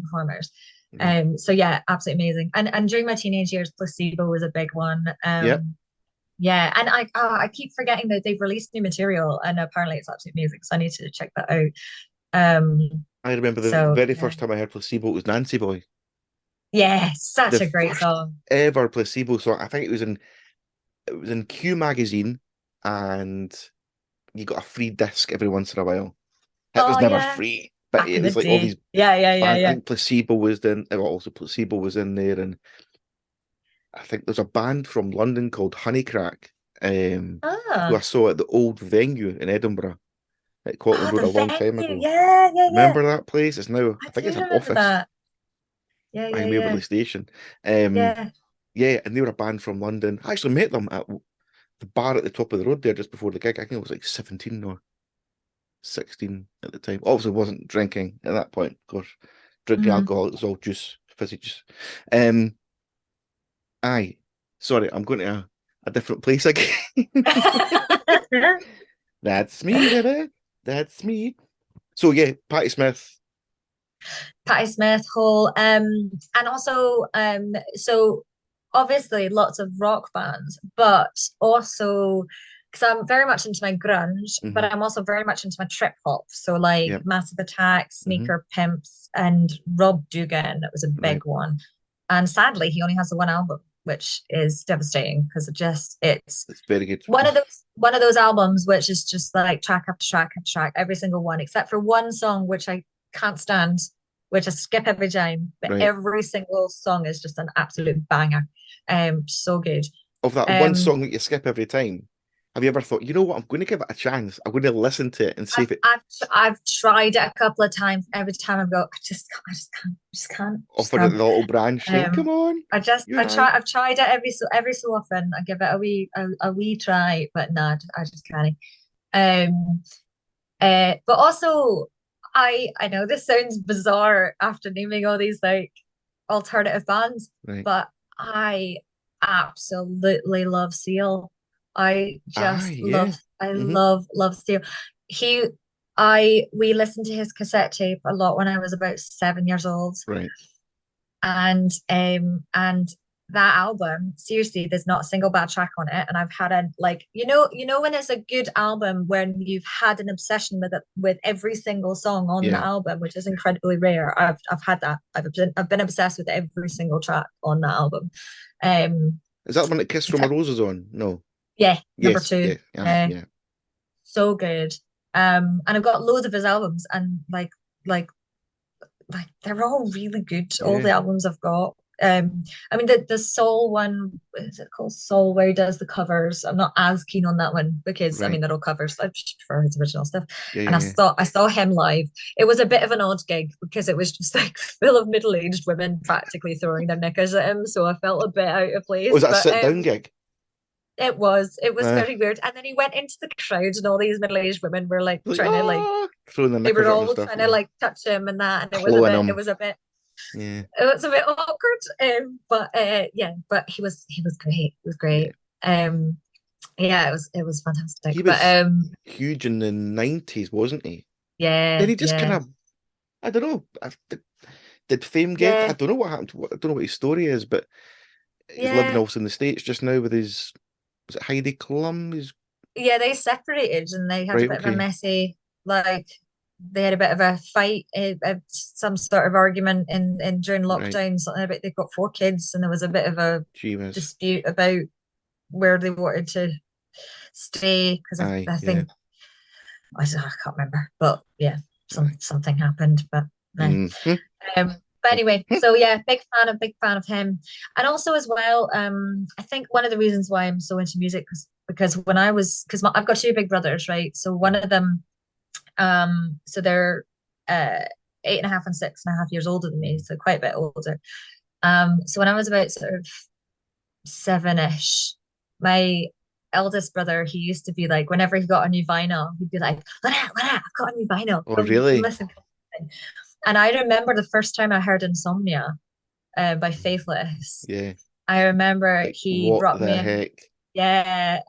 [SPEAKER 2] performers.
[SPEAKER 1] Right.
[SPEAKER 2] So yeah, absolutely amazing. And during my teenage years, Placebo was a big one.
[SPEAKER 1] Yep.
[SPEAKER 2] Yeah, and I keep forgetting that they've released new material, and apparently it's absolutely amazing. So I need to check that out.
[SPEAKER 1] I remember the
[SPEAKER 2] So
[SPEAKER 1] very
[SPEAKER 2] yeah,
[SPEAKER 1] first time I heard Placebo was Nancy Boy.
[SPEAKER 2] yeah,
[SPEAKER 1] The
[SPEAKER 2] such a great
[SPEAKER 1] first
[SPEAKER 2] song.
[SPEAKER 1] ever Placebo song. I think it was in Q magazine, and you got a free disc every once in a while. It was
[SPEAKER 2] Oh
[SPEAKER 1] never
[SPEAKER 2] yeah,
[SPEAKER 1] free, but
[SPEAKER 2] back
[SPEAKER 1] it
[SPEAKER 2] in the
[SPEAKER 1] was like all these
[SPEAKER 2] day. Yeah, yeah, yeah,
[SPEAKER 1] band. I
[SPEAKER 2] yeah.
[SPEAKER 1] think Placebo was in. Also, Placebo was in there, and I think there's a band from London called Honeycrack, who I
[SPEAKER 2] Ah,
[SPEAKER 1] saw at the old venue in Edinburgh at Cotland
[SPEAKER 2] oh,
[SPEAKER 1] Road
[SPEAKER 2] the
[SPEAKER 1] a long time
[SPEAKER 2] venue.
[SPEAKER 1] ago.
[SPEAKER 2] Yeah, yeah, yeah.
[SPEAKER 1] Remember that place? It's now,
[SPEAKER 2] I
[SPEAKER 1] I think
[SPEAKER 2] do
[SPEAKER 1] it's an
[SPEAKER 2] remember
[SPEAKER 1] office
[SPEAKER 2] that. Yeah, yeah,
[SPEAKER 1] behind Waverley
[SPEAKER 2] yeah,
[SPEAKER 1] Station. Um,
[SPEAKER 2] yeah.
[SPEAKER 1] yeah, and they were a band from London. I actually met them at the bar at the top of the road there just before the gig. I think I was like 17 or 16 at the time. Obviously, wasn't drinking at that point. Of course, drinking
[SPEAKER 2] Mm.
[SPEAKER 1] alcohol, it was all juice, fizzy juice. Um, aye, sorry, I'm going to a different place again. That's me, baby. That's me. So yeah, Patti Smith.
[SPEAKER 2] Patti Smith, Hole, and also so obviously lots of rock bands, but also because I'm very much into my grunge, but
[SPEAKER 1] Hmm.
[SPEAKER 2] I'm also very much into my trip hop. So like
[SPEAKER 1] Yeah.
[SPEAKER 2] Massive Attack,
[SPEAKER 1] Hmm.
[SPEAKER 2] Sneaker Pimps, and Rob Dougan, that was a big
[SPEAKER 1] Right.
[SPEAKER 2] one. And sadly, he only has the one album, which is devastating because it's
[SPEAKER 1] It's very good.
[SPEAKER 2] one of those albums which is just like track after track after track, every single one, except for one song which I can't stand, which I skip every time, but
[SPEAKER 1] Right.
[SPEAKER 2] every single song is just an absolute banger. So good.
[SPEAKER 1] Of that one
[SPEAKER 2] Um,
[SPEAKER 1] song that you skip every time, have you ever thought, you know what, I'm going to give it a chance. I'm going to listen to it and see
[SPEAKER 2] I've
[SPEAKER 1] if it
[SPEAKER 2] I've I've tried it a couple of times. Every time I go, I just
[SPEAKER 1] offered it
[SPEAKER 2] can't.
[SPEAKER 1] the little branch thing. Come on, you and I.
[SPEAKER 2] I've tried it every so often. I give it a wee try, but no, I just can't. Um, but also I know this sounds bizarre after naming all these like alternative bands,
[SPEAKER 1] Right.
[SPEAKER 2] but I absolutely love Seal. I
[SPEAKER 1] Ah,
[SPEAKER 2] just
[SPEAKER 1] yeah.
[SPEAKER 2] love I
[SPEAKER 1] Hmm.
[SPEAKER 2] love Seal. He I we listened to his cassette tape a lot when I was about 7 years old.
[SPEAKER 1] Right.
[SPEAKER 2] And that album, seriously, there's not a single bad track on it. And I've had a like, you know when it's a good album when you've had an obsession with it with every single song on the
[SPEAKER 1] Yeah.
[SPEAKER 2] album, which is incredibly rare. I've had that. I've been obsessed with every single track on that album. Um
[SPEAKER 1] Is that the one that Kiss from a Rose is on? No.
[SPEAKER 2] yeah, number
[SPEAKER 1] Yes.
[SPEAKER 2] two.
[SPEAKER 1] Yeah. Aye.
[SPEAKER 2] Uh
[SPEAKER 1] Yeah.
[SPEAKER 2] so good. And I've got loads of his albums and like like they're all really good. All
[SPEAKER 1] Yeah.
[SPEAKER 2] the albums I've got. I mean the Soul one, is it called Soul, where he does the covers? I'm not as keen on that one because I mean
[SPEAKER 1] Right.
[SPEAKER 2] they're all covers. I just prefer his original stuff.
[SPEAKER 1] Yeah.
[SPEAKER 2] And
[SPEAKER 1] Yeah. Yeah.
[SPEAKER 2] I saw him live. It was a bit of an odd gig because it was just like full of middle-aged women practically throwing their knickers at him. So I felt a bit out of
[SPEAKER 1] Was
[SPEAKER 2] place.
[SPEAKER 1] that a
[SPEAKER 2] But
[SPEAKER 1] sit down gig?
[SPEAKER 2] it was
[SPEAKER 1] Uh,
[SPEAKER 2] very weird. And then he went into the crowd and all these middle-aged women were like
[SPEAKER 1] like,
[SPEAKER 2] trying to like
[SPEAKER 1] throwing the
[SPEAKER 2] they
[SPEAKER 1] knickers
[SPEAKER 2] were
[SPEAKER 1] at him and
[SPEAKER 2] all
[SPEAKER 1] stuff.
[SPEAKER 2] trying to
[SPEAKER 1] Yeah.
[SPEAKER 2] like touch him and that, and it was a
[SPEAKER 1] Clawing
[SPEAKER 2] bit, it
[SPEAKER 1] him.
[SPEAKER 2] was a bit,
[SPEAKER 1] Yeah.
[SPEAKER 2] it was a bit awkward. But yeah, but he was great. He was
[SPEAKER 1] Yeah.
[SPEAKER 2] great. Yeah, it was fantastic.
[SPEAKER 1] He
[SPEAKER 2] But
[SPEAKER 1] was huge in the 90s, wasn't he? Then
[SPEAKER 2] yeah,
[SPEAKER 1] he just kind
[SPEAKER 2] yeah,
[SPEAKER 1] of, I don't know, did fame get? I
[SPEAKER 2] yeah,
[SPEAKER 1] don't know what happened. I don't know what his story is, but he's living
[SPEAKER 2] yeah,
[SPEAKER 1] also in the States just now with his, was it Heidi Klum? His,
[SPEAKER 2] yeah. They separated and they had a
[SPEAKER 1] right,
[SPEAKER 2] bit of a
[SPEAKER 1] okay.
[SPEAKER 2] messy, like they had a bit of a fight, some sort of argument in during
[SPEAKER 1] Right.
[SPEAKER 2] lockdown. Something about they've got 4 kids, and there was a bit of a
[SPEAKER 1] She was.
[SPEAKER 2] dispute about where they wanted to stay because
[SPEAKER 1] Aye,
[SPEAKER 2] I
[SPEAKER 1] yeah.
[SPEAKER 2] think I can't remember, but yeah,
[SPEAKER 1] Aye.
[SPEAKER 2] something happened. But no.
[SPEAKER 1] Mm-hmm.
[SPEAKER 2] But anyway, so yeah, big fan of him, and also as well, I think one of the reasons why I'm so into music was because because I've got two big brothers, right? So one of them, so they're 8.5 and 6.5 years older than me, so quite a bit older. So when I was about sort of seven-ish, my eldest brother, he used to be like, whenever he got a new vinyl, he'd be like, Lynette, I've got a new vinyl.
[SPEAKER 1] Oh,
[SPEAKER 2] Come
[SPEAKER 1] really?
[SPEAKER 2] listen. And I remember the first time I heard Insomnia by Faithless.
[SPEAKER 1] Yeah.
[SPEAKER 2] I remember
[SPEAKER 1] Like, what the heck?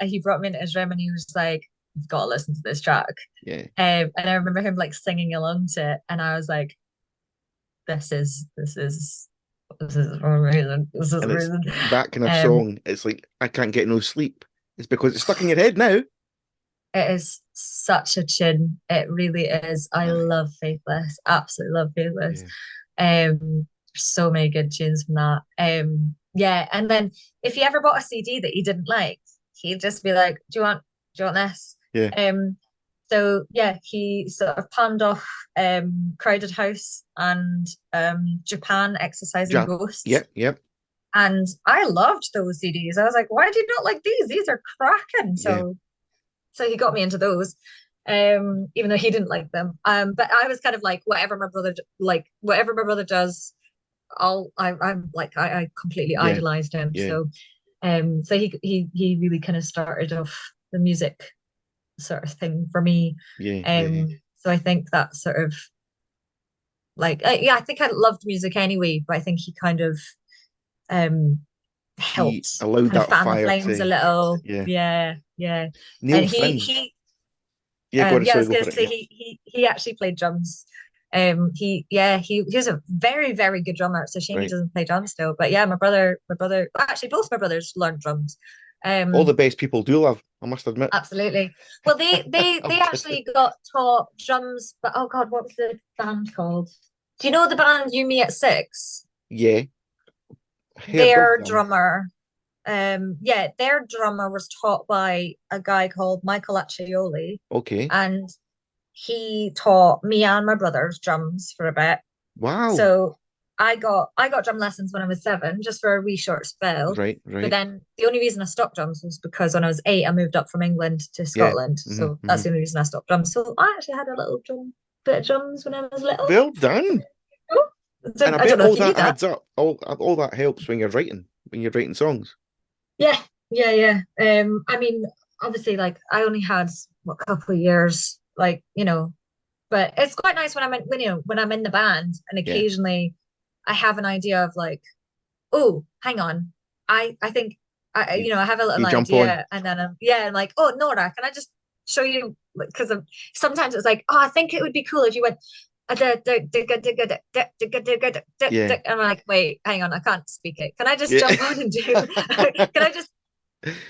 [SPEAKER 2] he brought me into his room and he was like, you've got to listen to this track.
[SPEAKER 1] Yeah.
[SPEAKER 2] And I remember him like singing along to it. And I was like, this is amazing. This is
[SPEAKER 1] And it's
[SPEAKER 2] amazing.
[SPEAKER 1] that kind of
[SPEAKER 2] Um,
[SPEAKER 1] song. It's like, I can't get no sleep. It's because it's stuck in your head now.
[SPEAKER 2] It is such a tune. It really is. I
[SPEAKER 1] Aye.
[SPEAKER 2] love Faithless. Absolutely love Faithless.
[SPEAKER 1] Yeah.
[SPEAKER 2] So many good tunes from that. Yeah. And then if you ever bought a CD that you didn't like, he'd just be like, do you want this?
[SPEAKER 1] Yeah.
[SPEAKER 2] Um, so yeah, he sort of palmed off Crowded House and Japan Exercising
[SPEAKER 1] Ja.
[SPEAKER 2] Ghosts.
[SPEAKER 1] Yep. Yep.
[SPEAKER 2] And I loved those CDs. I was like, why do you not like these? These are cracking.
[SPEAKER 1] Yeah.
[SPEAKER 2] So he got me into those, even though he didn't like them. But I was kind of like, whatever my brother does, I'm like, I completely
[SPEAKER 1] Yeah.
[SPEAKER 2] idolized him.
[SPEAKER 1] Yeah.
[SPEAKER 2] So he really kind of started off the music sort of thing for me.
[SPEAKER 1] Yeah. Yeah.
[SPEAKER 2] So I think that sort of like, yeah, I think I loved music anyway, but I think he kind of um
[SPEAKER 1] He
[SPEAKER 2] helped
[SPEAKER 1] allowed
[SPEAKER 2] kind of
[SPEAKER 1] that
[SPEAKER 2] fan the
[SPEAKER 1] fire
[SPEAKER 2] flames a
[SPEAKER 1] to.
[SPEAKER 2] little.
[SPEAKER 1] Yeah.
[SPEAKER 2] Yeah, yeah.
[SPEAKER 1] Neil
[SPEAKER 2] And
[SPEAKER 1] Finn.
[SPEAKER 2] he
[SPEAKER 1] Yeah. Go on.
[SPEAKER 2] yeah, I
[SPEAKER 1] Sorry.
[SPEAKER 2] was
[SPEAKER 1] Go
[SPEAKER 2] gonna
[SPEAKER 1] for it.
[SPEAKER 2] say
[SPEAKER 1] Yeah.
[SPEAKER 2] he actually played drums. He was a very, very good drummer. It's a shame he
[SPEAKER 1] Right.
[SPEAKER 2] doesn't play drums still. But yeah, my brother, actually both my brothers learned drums.
[SPEAKER 1] All the
[SPEAKER 2] Um,
[SPEAKER 1] best people do love. I must admit.
[SPEAKER 2] Absolutely. Well,
[SPEAKER 1] I'm
[SPEAKER 2] they
[SPEAKER 1] kidding.
[SPEAKER 2] actually got taught drums, but oh God, what was the band called? Do you know the band You Me at Six?
[SPEAKER 1] Yeah. Heard of
[SPEAKER 2] Their
[SPEAKER 1] them.
[SPEAKER 2] drummer, yeah, their drummer was taught by a guy called Michael Accioli,
[SPEAKER 1] Okay.
[SPEAKER 2] and he taught me and my brothers drums for a bit.
[SPEAKER 1] Wow.
[SPEAKER 2] So I got drum lessons when I was 7, just for a wee short spell.
[SPEAKER 1] Right.
[SPEAKER 2] But
[SPEAKER 1] Right.
[SPEAKER 2] then the only reason I stopped drums was because when I was 8, I moved up from England to
[SPEAKER 1] Yeah.
[SPEAKER 2] Scotland.
[SPEAKER 1] Hmm.
[SPEAKER 2] So
[SPEAKER 1] Hmm.
[SPEAKER 2] that's the only reason I stopped drums. So I actually had a little bit of drums when I was little.
[SPEAKER 1] Well done.
[SPEAKER 2] Oh,
[SPEAKER 1] And I
[SPEAKER 2] I don't
[SPEAKER 1] bet
[SPEAKER 2] know
[SPEAKER 1] all
[SPEAKER 2] if you knew
[SPEAKER 1] that
[SPEAKER 2] that.
[SPEAKER 1] adds up. All that helps when you're writing songs.
[SPEAKER 2] Yeah, yeah, yeah. I mean, obviously, like I only had what couple of years, like but it's quite nice when when I'm in the band and
[SPEAKER 1] Yeah.
[SPEAKER 2] occasionally I have an idea of like, oh, hang on, I think
[SPEAKER 1] You,
[SPEAKER 2] I have a little
[SPEAKER 1] you jump on.
[SPEAKER 2] idea, and then I'm like, oh, Nora, can I just show you? Because sometimes it's like, oh, I think it would be cool if you went.
[SPEAKER 1] Yeah.
[SPEAKER 2] I'm like, wait, hang on, I can't speak it. Can I just
[SPEAKER 1] Yeah.
[SPEAKER 2] jump on and do? Can I just?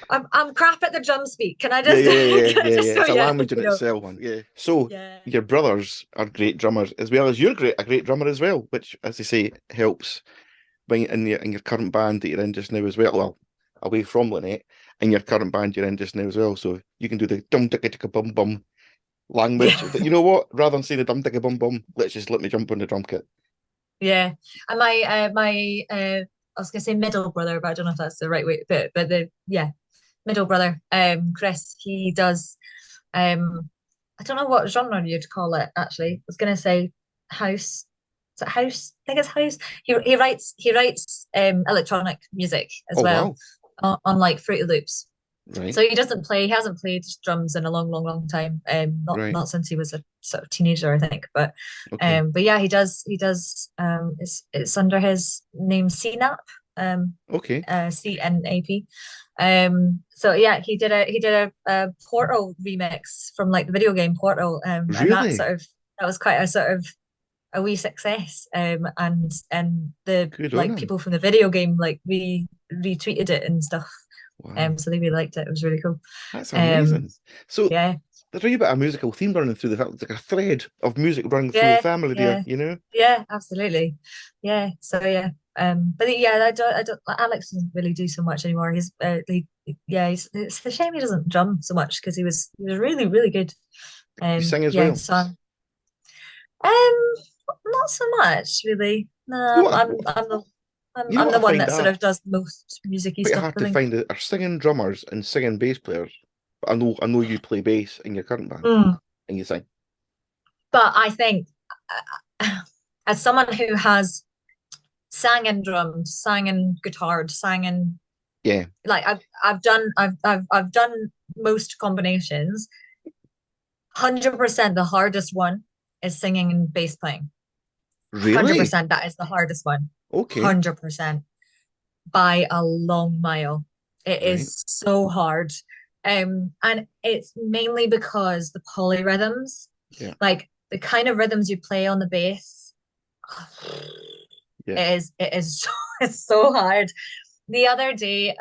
[SPEAKER 2] I'm crap at the drum speak. Can I
[SPEAKER 1] Yeah,
[SPEAKER 2] just
[SPEAKER 1] yeah, yeah,
[SPEAKER 2] can I
[SPEAKER 1] yeah,
[SPEAKER 2] just
[SPEAKER 1] yeah.
[SPEAKER 2] show
[SPEAKER 1] It's a
[SPEAKER 2] you?
[SPEAKER 1] language in itself. Yeah. So
[SPEAKER 2] Yeah.
[SPEAKER 1] your brothers are great drummers as well as you're a great drummer as well, which, as I say, helps when in your current band that you're in just now as well. Well, away from Lynette, in your current band you're in just now as well. So you can do the dum ticka ticka bum bum language.
[SPEAKER 2] Yeah.
[SPEAKER 1] You know what? Rather than saying the dum ticka bum bum, let me jump on the drum kit.
[SPEAKER 2] Yeah. And my I was gonna say middle brother, but I don't know if that's the right way, but the yeah, middle brother, Chris, he does I don't know what genre you'd call it actually. I was gonna say house. Is it house? I think it's house. He writes electronic music as
[SPEAKER 1] Oh
[SPEAKER 2] well
[SPEAKER 1] wow.
[SPEAKER 2] on like Fruity Loops.
[SPEAKER 1] Right.
[SPEAKER 2] So he hasn't played drums in a long, long, long time.
[SPEAKER 1] Right.
[SPEAKER 2] Not since he was a sort of teenager, I think.
[SPEAKER 1] Okay.
[SPEAKER 2] But yeah, he does it's under his name CNAP,
[SPEAKER 1] Okay.
[SPEAKER 2] CNAP. So yeah, he did a Portal remix from like the video game Portal, and
[SPEAKER 1] Really?
[SPEAKER 2] that was quite a sort of a wee success. And the
[SPEAKER 1] Good on
[SPEAKER 2] like
[SPEAKER 1] him.
[SPEAKER 2] people from the video game like retweeted it and stuff.
[SPEAKER 1] Wow.
[SPEAKER 2] So they really liked it. It was really cool.
[SPEAKER 1] That's
[SPEAKER 2] Um,
[SPEAKER 1] amazing. So
[SPEAKER 2] yeah,
[SPEAKER 1] there's a wee bit of musical theme running through the family, like a thread of music running through the
[SPEAKER 2] yeah,
[SPEAKER 1] family there,
[SPEAKER 2] yeah,
[SPEAKER 1] you know?
[SPEAKER 2] yeah, absolutely. Yeah. So yeah. But yeah, I don't. Alex doesn't really do so much anymore. It's a shame he doesn't drum so much because he was really, really good.
[SPEAKER 1] You sing as
[SPEAKER 2] Yeah.
[SPEAKER 1] well.
[SPEAKER 2] So um, not so much really.
[SPEAKER 1] You
[SPEAKER 2] No,
[SPEAKER 1] know what? You know
[SPEAKER 2] I'm
[SPEAKER 1] what
[SPEAKER 2] the
[SPEAKER 1] I
[SPEAKER 2] one
[SPEAKER 1] find
[SPEAKER 2] that sort
[SPEAKER 1] that
[SPEAKER 2] of does the most musicy
[SPEAKER 1] quite
[SPEAKER 2] stuff,
[SPEAKER 1] hard
[SPEAKER 2] I
[SPEAKER 1] to
[SPEAKER 2] think.
[SPEAKER 1] find are singing drummers and singing bass players. But I know you play bass in your current band
[SPEAKER 2] Mm.
[SPEAKER 1] and you sing.
[SPEAKER 2] But I think as someone who has sang and drummed, sang and guitared, sang and
[SPEAKER 1] Yeah,
[SPEAKER 2] like I've done most combinations. 100% the hardest one is singing and bass playing.
[SPEAKER 1] really?
[SPEAKER 2] 100% that is the hardest one.
[SPEAKER 1] Okay,
[SPEAKER 2] 100% by a long mile. It
[SPEAKER 1] right.
[SPEAKER 2] is so hard. And it's mainly because the polyrhythms,
[SPEAKER 1] Yeah,
[SPEAKER 2] like the kind of rhythms you play on the bass,
[SPEAKER 1] yeah.
[SPEAKER 2] it is so, it's so hard. The other day,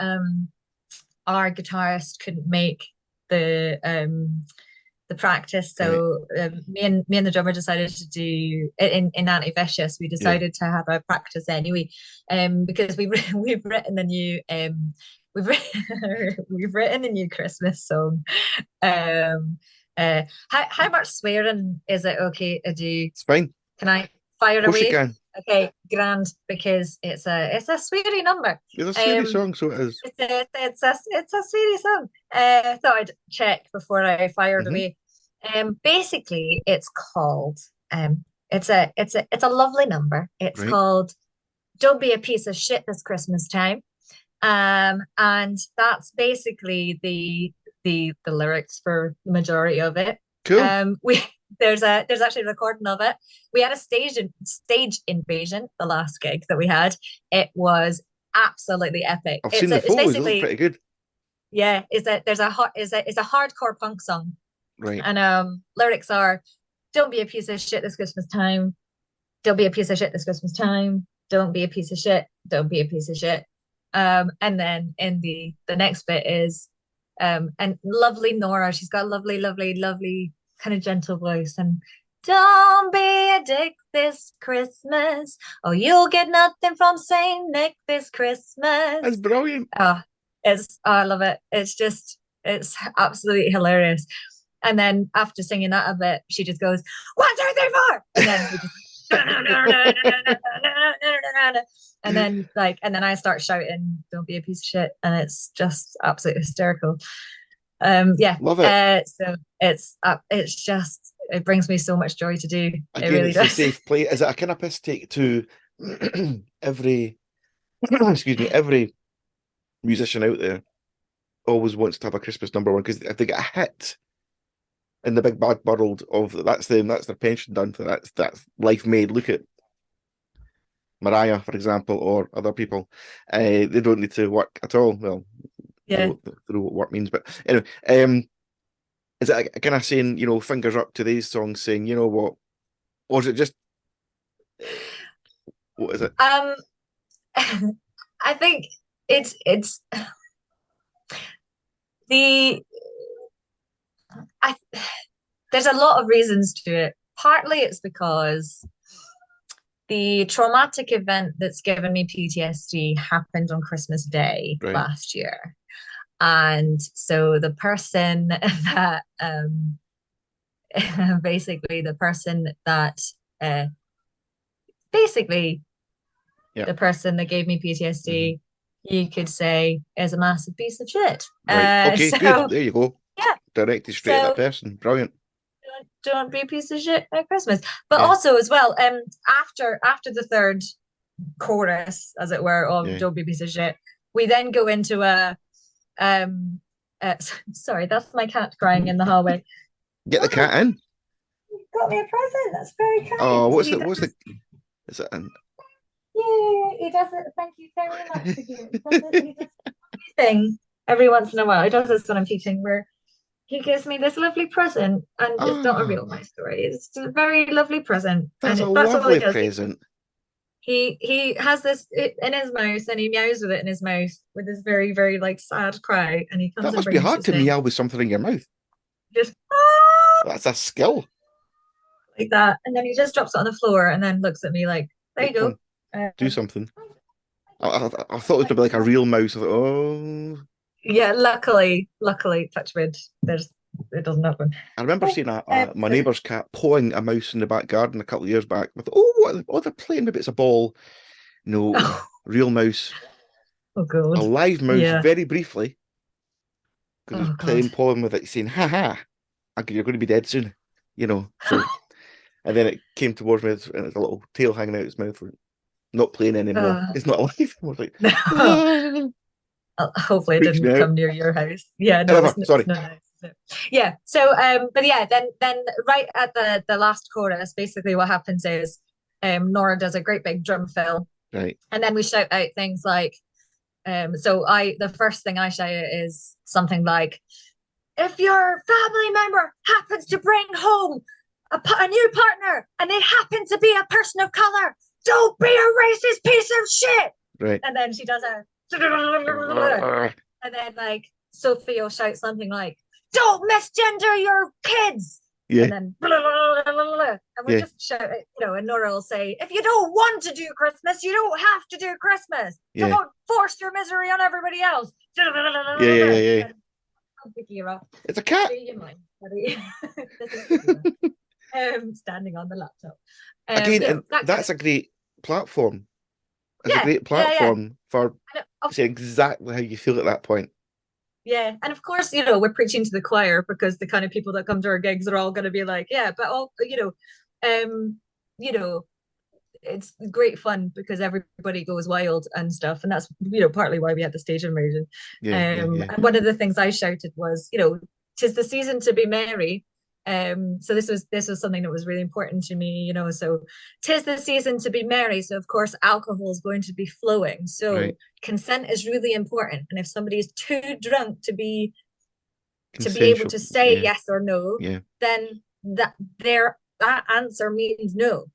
[SPEAKER 2] our guitarist couldn't make the practice, so me and the drummer decided to do in Auntievicious. We decided to have a practice anyway, because we've written a new we've written a new Christmas song. How much swearing is it okay to do?
[SPEAKER 1] It's fine.
[SPEAKER 2] Can I fire
[SPEAKER 1] Of course
[SPEAKER 2] away?
[SPEAKER 1] you can.
[SPEAKER 2] Okay, grand, because it's a sweary number.
[SPEAKER 1] It's a serious song, so it is.
[SPEAKER 2] It's a sweary song. Thought I'd check before I fired away. Basically, it's called it's a lovely number. It's called "Don't Be a Piece of Shit This Christmas Time," and that's basically the lyrics for the majority of it.
[SPEAKER 1] Cool.
[SPEAKER 2] There's actually a recording of it. We had a stage invasion the last gig that we had. It was absolutely epic.
[SPEAKER 1] I've seen the photos. It looks pretty good.
[SPEAKER 2] Yeah, it's a hardcore punk song.
[SPEAKER 1] Right.
[SPEAKER 2] And lyrics are, "Don't be a piece of shit this Christmas time. Don't be a piece of shit this Christmas time. Don't be a piece of shit. Don't be a piece of shit." And then in the next bit is and lovely Nora, she's got a lovely kind of gentle voice, and "Don't be a dick this Christmas. Oh, you'll get nothing from Saint Nick this Christmas."
[SPEAKER 1] That's brilliant.
[SPEAKER 2] I love it. It's absolutely hilarious. And then after singing that a bit, she just goes, "1, 2, 3, 4," and then we just and then I start shouting, "Don't be a piece of shit," and it's just absolutely hysterical.
[SPEAKER 1] Love it.
[SPEAKER 2] So it's just, it brings me so much joy to do.
[SPEAKER 1] Again,
[SPEAKER 2] it really
[SPEAKER 1] it's
[SPEAKER 2] does.
[SPEAKER 1] a safe play. Is it a kind of piss take to every every musician out there always wants to have a Christmas number one, because if they get a hit in the big bad world of that's them, that's their pension done for, that's life made. Look at Mariah, for example, or other people. They don't need to work at all. Well, I don't know what work means, but anyway, is it a kind of saying, fingers up to these songs, saying, you know what, or is it just, what is it?
[SPEAKER 2] I think it's there's a lot of reasons to it. Partly it's because the traumatic event that's given me PTSD happened on Christmas Day last year. And so the person that basically the person that the person that gave me PTSD, you could say, is a massive piece of shit.
[SPEAKER 1] Okay, good. There you go.
[SPEAKER 2] Yeah.
[SPEAKER 1] Directed straight at that person. Brilliant.
[SPEAKER 2] Don't be a piece of shit at Christmas. But also as well, after the third chorus, as it were, of "Don't be a piece of shit," we then go into sorry, that's my cat crying in the hallway.
[SPEAKER 1] Get the cat in.
[SPEAKER 2] You got me a present. That's very kind.
[SPEAKER 1] Oh, what's the is it an...
[SPEAKER 2] Yeah, he does it. Thank you very much. He does thing every once in a while. He does this when I'm teaching, where he gives me this lovely present, and it's not a real nice story. It's a very lovely present.
[SPEAKER 1] That's a lovely present.
[SPEAKER 2] He has this in his mouth, and he meows with it in his mouth with this very, very sad cry, and he comes.
[SPEAKER 1] That must be hard to meow with something in your mouth.
[SPEAKER 2] Just
[SPEAKER 1] that's a skill.
[SPEAKER 2] Like that, and then he just drops it on the floor, and then looks at me like, "There you go.
[SPEAKER 1] Do something." I thought it was going to be like a real mouse. I thought, oh.
[SPEAKER 2] Yeah, luckily, touch wood, it doesn't happen.
[SPEAKER 1] I remember seeing my neighbour's cat pawing a mouse in the back garden a couple of years back. I thought, what they're playing, maybe it's a ball. No, real mouse.
[SPEAKER 2] Oh god.
[SPEAKER 1] A live mouse, very briefly. Because he was playing, pawing with it, saying, "Ha ha, you're going to be dead soon." So, and then it came towards me, and it's a little tail hanging out its mouth. Not playing anymore. It's not alive. I was like,
[SPEAKER 2] hopefully it didn't come near your house. Yeah, no,
[SPEAKER 1] sorry.
[SPEAKER 2] It's not nice. Yeah. So, but yeah, then right at the last chorus, basically what happens is, Nora does a great big drum fill,
[SPEAKER 1] right,
[SPEAKER 2] and then we shout out things like, the first thing I shout is something like, "If your family member happens to bring home a new partner and they happen to be a person of color, don't be a racist piece of shit."
[SPEAKER 1] Right.
[SPEAKER 2] And then she does a and then Sophie will shout something like, "Don't misgender your kids,"
[SPEAKER 1] Yeah.
[SPEAKER 2] and then blah, blah, blah, blah, blah, and we'll
[SPEAKER 1] Yeah.
[SPEAKER 2] just shout it, and Nora will say, "If you don't want to do Christmas, you don't have to do Christmas.
[SPEAKER 1] Yeah.
[SPEAKER 2] Don't force your misery on everybody else."
[SPEAKER 1] Yeah.
[SPEAKER 2] I'll pick you up.
[SPEAKER 1] It's a cat.
[SPEAKER 2] Stay in mind, buddy. This is standing on the laptop.
[SPEAKER 1] Again, and that's a great platform. It's a great platform for saying exactly how you feel at that point.
[SPEAKER 2] Yeah, and of course, we're preaching to the choir, because the kind of people that come to our gigs are all going to be like, yeah, but all, it's great fun because everybody goes wild and stuff, and that's partly why we had the stage invasion. And one of the things I shouted was, "'Tis the season to be merry." So this was something that was really important to me, so 'tis the season to be merry, so of course alcohol is going to be flowing, so consent is really important, and if somebody is too drunk to be able to say yes or no, then that answer means no.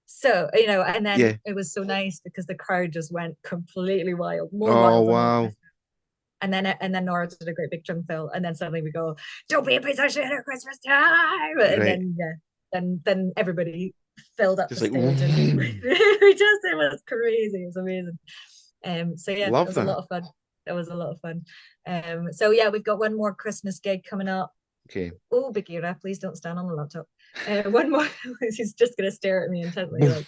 [SPEAKER 2] So and then it was so nice because the crowd just went completely wild, more wild than
[SPEAKER 1] wow.
[SPEAKER 2] And then Nora did a great big drum fill, and then suddenly we go, "Don't be a piece of shit at Christmas time," and then everybody filled up just the stage, and it was crazy, it was amazing. So yeah,
[SPEAKER 1] Love
[SPEAKER 2] it was
[SPEAKER 1] that.
[SPEAKER 2] a lot of fun. It was a lot of fun. So yeah, we've got one more Christmas gig coming up.
[SPEAKER 1] Okay.
[SPEAKER 2] Oh, Bagheera, please don't stand on the laptop. One more. He's just gonna stare at me intently, like,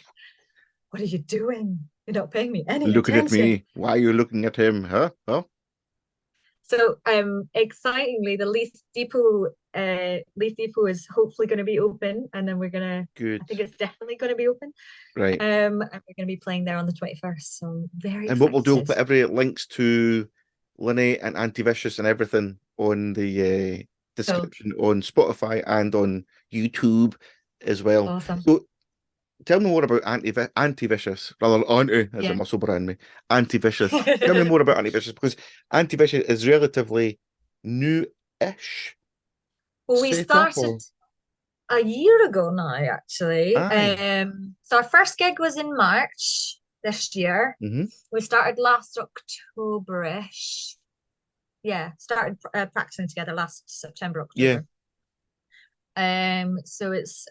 [SPEAKER 2] "What are you doing? You're not paying me any
[SPEAKER 1] looking
[SPEAKER 2] attention."
[SPEAKER 1] At me. Why are you looking at him? Huh?
[SPEAKER 2] So excitingly, the Leaf Depot is hopefully going to be open, and then we're gonna.
[SPEAKER 1] Good.
[SPEAKER 2] I think it's definitely going to be open.
[SPEAKER 1] Right.
[SPEAKER 2] And we're going to be playing there on the 21st. So I'm very excited.
[SPEAKER 1] And what we'll do, we'll put every links to Lynnette and Auntievicious and everything on the description on Spotify and on YouTube as well.
[SPEAKER 2] Awesome.
[SPEAKER 1] So tell me more about Auntievicious, rather Auntie as a muscle brand me. Auntievicious. Tell me more about Auntievicious, because Auntievicious is relatively new-ish.
[SPEAKER 2] Well, we started a year ago now, actually. So our first gig was in March this year. We started last October-ish. Yeah, started practicing together last September, October. So it's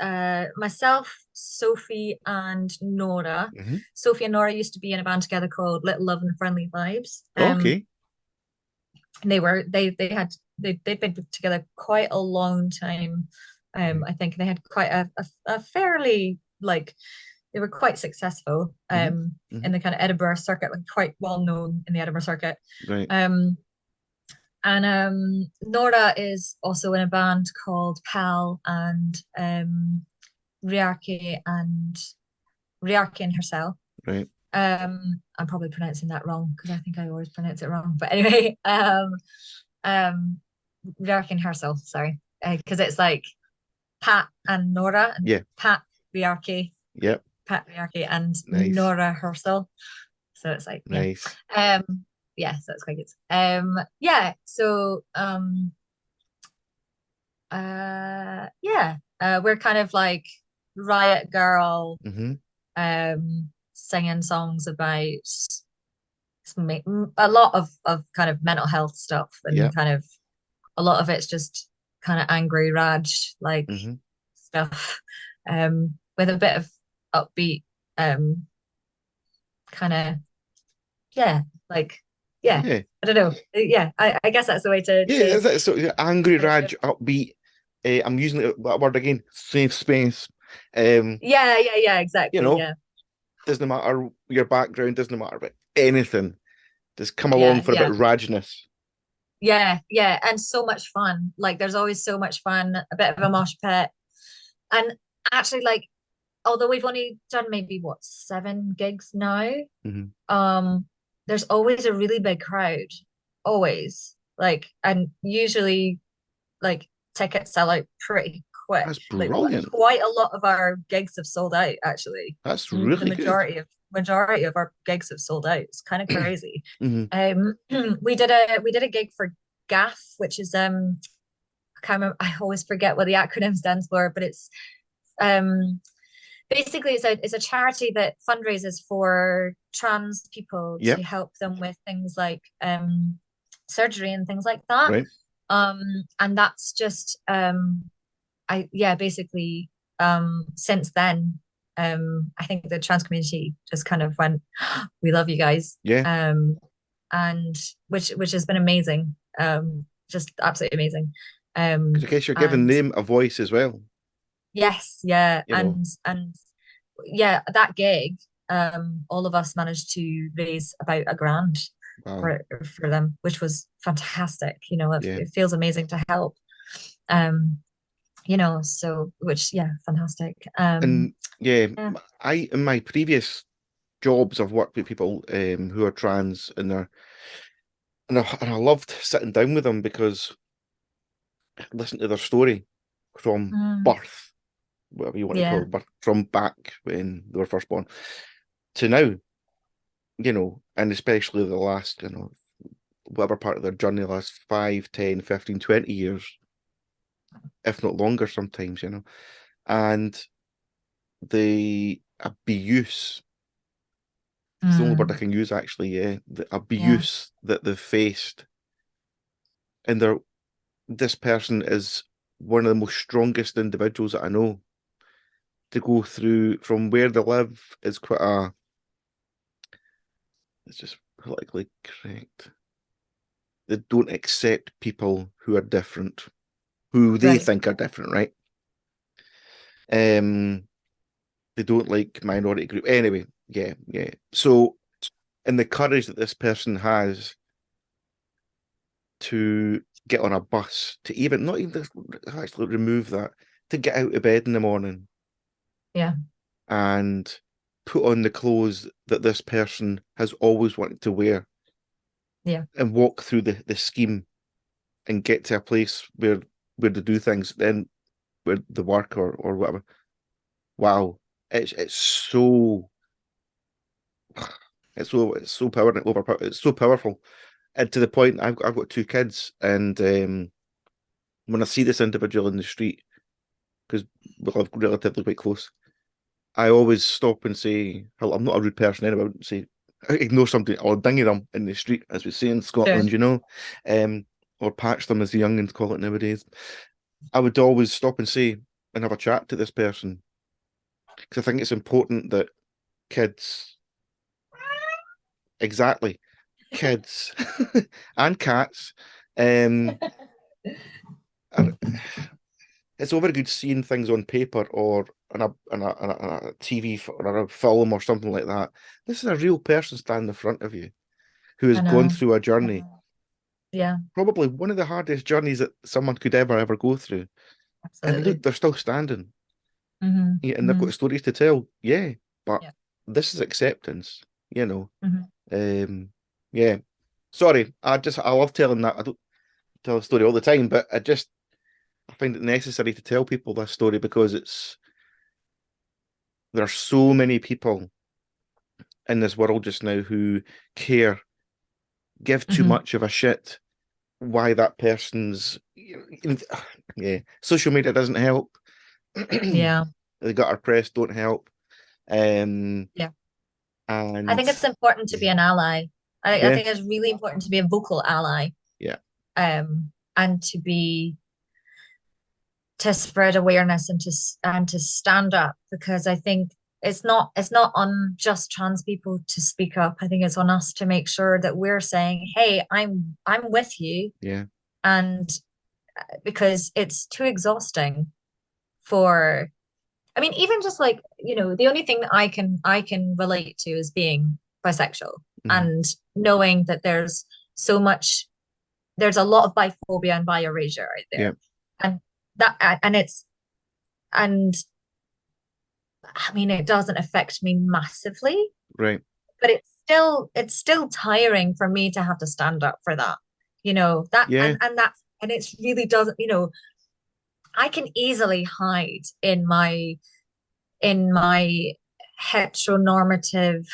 [SPEAKER 2] myself, Sophie, and Nora. Sophie and Nora used to be in a band together called Little Love and Friendly Vibes.
[SPEAKER 1] Okay.
[SPEAKER 2] And they'd been together quite a long time. I think they had quite a fairly, like, they were quite successful in the kind of Edinburgh circuit, like quite well known in the Edinburgh circuit.
[SPEAKER 1] Right.
[SPEAKER 2] And Nora is also in a band called Pal and Riarche and herself.
[SPEAKER 1] Right.
[SPEAKER 2] I'm probably pronouncing that wrong because I think I always pronounce it wrong. But anyway, Riarche and herself, sorry, because it's like Pat and Nora, and Pat Riarche, Pat Riarche and Nora herself. So it's like
[SPEAKER 1] nice.
[SPEAKER 2] Yeah, so it's quite good. We're kind of like riot girl, singing songs about a lot of kind of mental health stuff, and kind of a lot of it's just kind of angry rage like stuff, with a bit of upbeat kind of I don't know. I guess that's the way to
[SPEAKER 1] so angry rage, upbeat. I'm using that word again. Safe space.
[SPEAKER 2] Exactly.
[SPEAKER 1] Doesn't matter your background. Doesn't matter about anything. Just come along for a bit of rageness.
[SPEAKER 2] And so much fun. Like, there's always so much fun. A bit of a mosh pit, and actually, like, although we've only done maybe 7 gigs now, there's always a really big crowd, always, like, and usually, like, tickets sell out pretty quick.
[SPEAKER 1] That's brilliant.
[SPEAKER 2] Like, quite a lot of our gigs have sold out, actually.
[SPEAKER 1] That's really
[SPEAKER 2] the majority of our gigs have sold out. It's kind of crazy. We did a gig for GAF, which is I can't remember, I always forget what the acronym stands for, but it's basically it's a charity that fundraises for trans people to help them with things like surgery and things like that.
[SPEAKER 1] Right.
[SPEAKER 2] And that's just basically since then, I think the trans community just kind of went, we love you guys.
[SPEAKER 1] Yeah.
[SPEAKER 2] And which has been amazing. Just absolutely amazing.
[SPEAKER 1] Because I guess you're giving
[SPEAKER 2] And
[SPEAKER 1] them a voice as well.
[SPEAKER 2] yes, yeah,
[SPEAKER 1] You know.
[SPEAKER 2] and yeah, that gig, all of us managed to raise about £1,000
[SPEAKER 1] Wow.
[SPEAKER 2] for them, which was fantastic.
[SPEAKER 1] Yeah.
[SPEAKER 2] It feels amazing to help. Um, so which yeah, fantastic.
[SPEAKER 1] And yeah,
[SPEAKER 2] Yeah.
[SPEAKER 1] I in my previous jobs I've worked with people who are trans and I loved sitting down with them because I listened to their story from
[SPEAKER 2] Mm,
[SPEAKER 1] birth, whatever you want to call
[SPEAKER 2] yeah.
[SPEAKER 1] it, birth, from back when they were first born to now, and especially the last, whatever part of their journey, the last 5, 10, 15, 20 years, if not longer sometimes, and the abuse, it's the only word I
[SPEAKER 2] Mm,
[SPEAKER 1] can use actually, yeah, the
[SPEAKER 2] yeah.
[SPEAKER 1] abuse that they've faced. And this person is one of the most strongest individuals that I know to go through from where they live is it's just politically correct. They don't accept people who are different, who they
[SPEAKER 2] Right.
[SPEAKER 1] think are different, right? Um, they don't like minority group. Anyway, yeah, yeah. So, and the courage that this person has to get on a bus, to even not even actually remove that, to get out of bed in the morning
[SPEAKER 2] Yeah.
[SPEAKER 1] and put on the clothes that this person has always wanted to wear
[SPEAKER 2] Yeah.
[SPEAKER 1] and walk through the scheme and get to a place where they do things, then where they work or whatever. Wow. It's so it's so powerful. It's so powerful. And to the point I've got 2 kids, and when I see this individual in the street, because we live relatively quite close, I always stop and say, hello. I'm not a rude person anyway. I wouldn't say ignore somebody or dingy them in the street, as we say in
[SPEAKER 2] Sure.
[SPEAKER 1] Scotland, um, or patch them as the youngins call it nowadays. I would always stop and say and have a chat to this person because I think it's important that kids, exactly, kids and cats, um, are, it's all very good seeing things on paper or on a TV or a film or something like that. This is a real person standing in front of you who has
[SPEAKER 2] I
[SPEAKER 1] gone
[SPEAKER 2] know.
[SPEAKER 1] through a
[SPEAKER 2] I
[SPEAKER 1] journey,
[SPEAKER 2] know. Yeah,
[SPEAKER 1] probably one of the hardest journeys that someone could ever go through. And look,
[SPEAKER 2] absolutely.
[SPEAKER 1] they're still standing.
[SPEAKER 2] Hmm.
[SPEAKER 1] Yeah, and they've
[SPEAKER 2] Hmm.
[SPEAKER 1] got stories to tell. Yeah, but
[SPEAKER 2] Yeah.
[SPEAKER 1] this is acceptance, you know.
[SPEAKER 2] Hmm.
[SPEAKER 1] Um, yeah. Sorry, I love telling that. I don't tell a story all the time, but I find it necessary to tell people this story because there are so many people in this world just now who care, give too
[SPEAKER 2] Hmm.
[SPEAKER 1] much of a shit why that person's yeah. Social media doesn't help.
[SPEAKER 2] Yeah.
[SPEAKER 1] The gutter press don't help. Um
[SPEAKER 2] Yeah. I
[SPEAKER 1] and
[SPEAKER 2] think it's important to
[SPEAKER 1] yeah,
[SPEAKER 2] be an ally. I
[SPEAKER 1] yeah,
[SPEAKER 2] think it's really important to be a vocal ally,
[SPEAKER 1] yeah,
[SPEAKER 2] and to spread awareness and to stand up, because I think it's not on just trans people to speak up. I think it's on us to make sure that we're saying, hey, I'm with you.
[SPEAKER 1] yeah.
[SPEAKER 2] And because it's too exhausting for, I mean, even just like, the only thing that I can relate to is being bisexual,
[SPEAKER 1] Mhm.
[SPEAKER 2] and knowing that there's a lot of biphobia and bi erasure out
[SPEAKER 1] Yeah,
[SPEAKER 2] there. And that and it's and I mean, it doesn't affect me massively,
[SPEAKER 1] right.
[SPEAKER 2] but it's still tiring for me to have to stand up for that. That
[SPEAKER 1] Yeah,
[SPEAKER 2] and it's really doesn't, I can easily hide in my heteronormative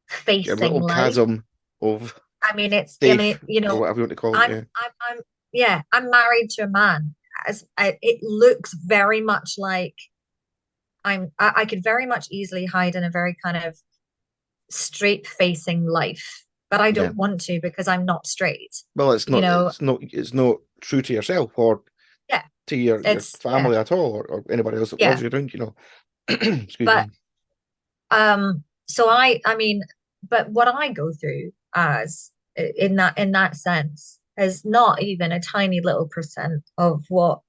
[SPEAKER 1] your
[SPEAKER 2] facing
[SPEAKER 1] little
[SPEAKER 2] life.
[SPEAKER 1] chasm of
[SPEAKER 2] I mean,
[SPEAKER 1] safe or whatever you want to call it.
[SPEAKER 2] yeah, I'm married to a man. It looks very much like I could very much easily hide in a very kind of straight facing life. but I
[SPEAKER 1] Yeah.
[SPEAKER 2] don't want to because I'm not straight.
[SPEAKER 1] Well, it's
[SPEAKER 2] You
[SPEAKER 1] not.
[SPEAKER 2] know,
[SPEAKER 1] It's not true to yourself or
[SPEAKER 2] yeah,
[SPEAKER 1] to your
[SPEAKER 2] it's yeah,
[SPEAKER 1] family at all, or anybody else that loves
[SPEAKER 2] yeah.
[SPEAKER 1] you around. Excuse
[SPEAKER 2] But
[SPEAKER 1] me.
[SPEAKER 2] so I mean, but what I go through as in that sense is not even a tiny little percent of what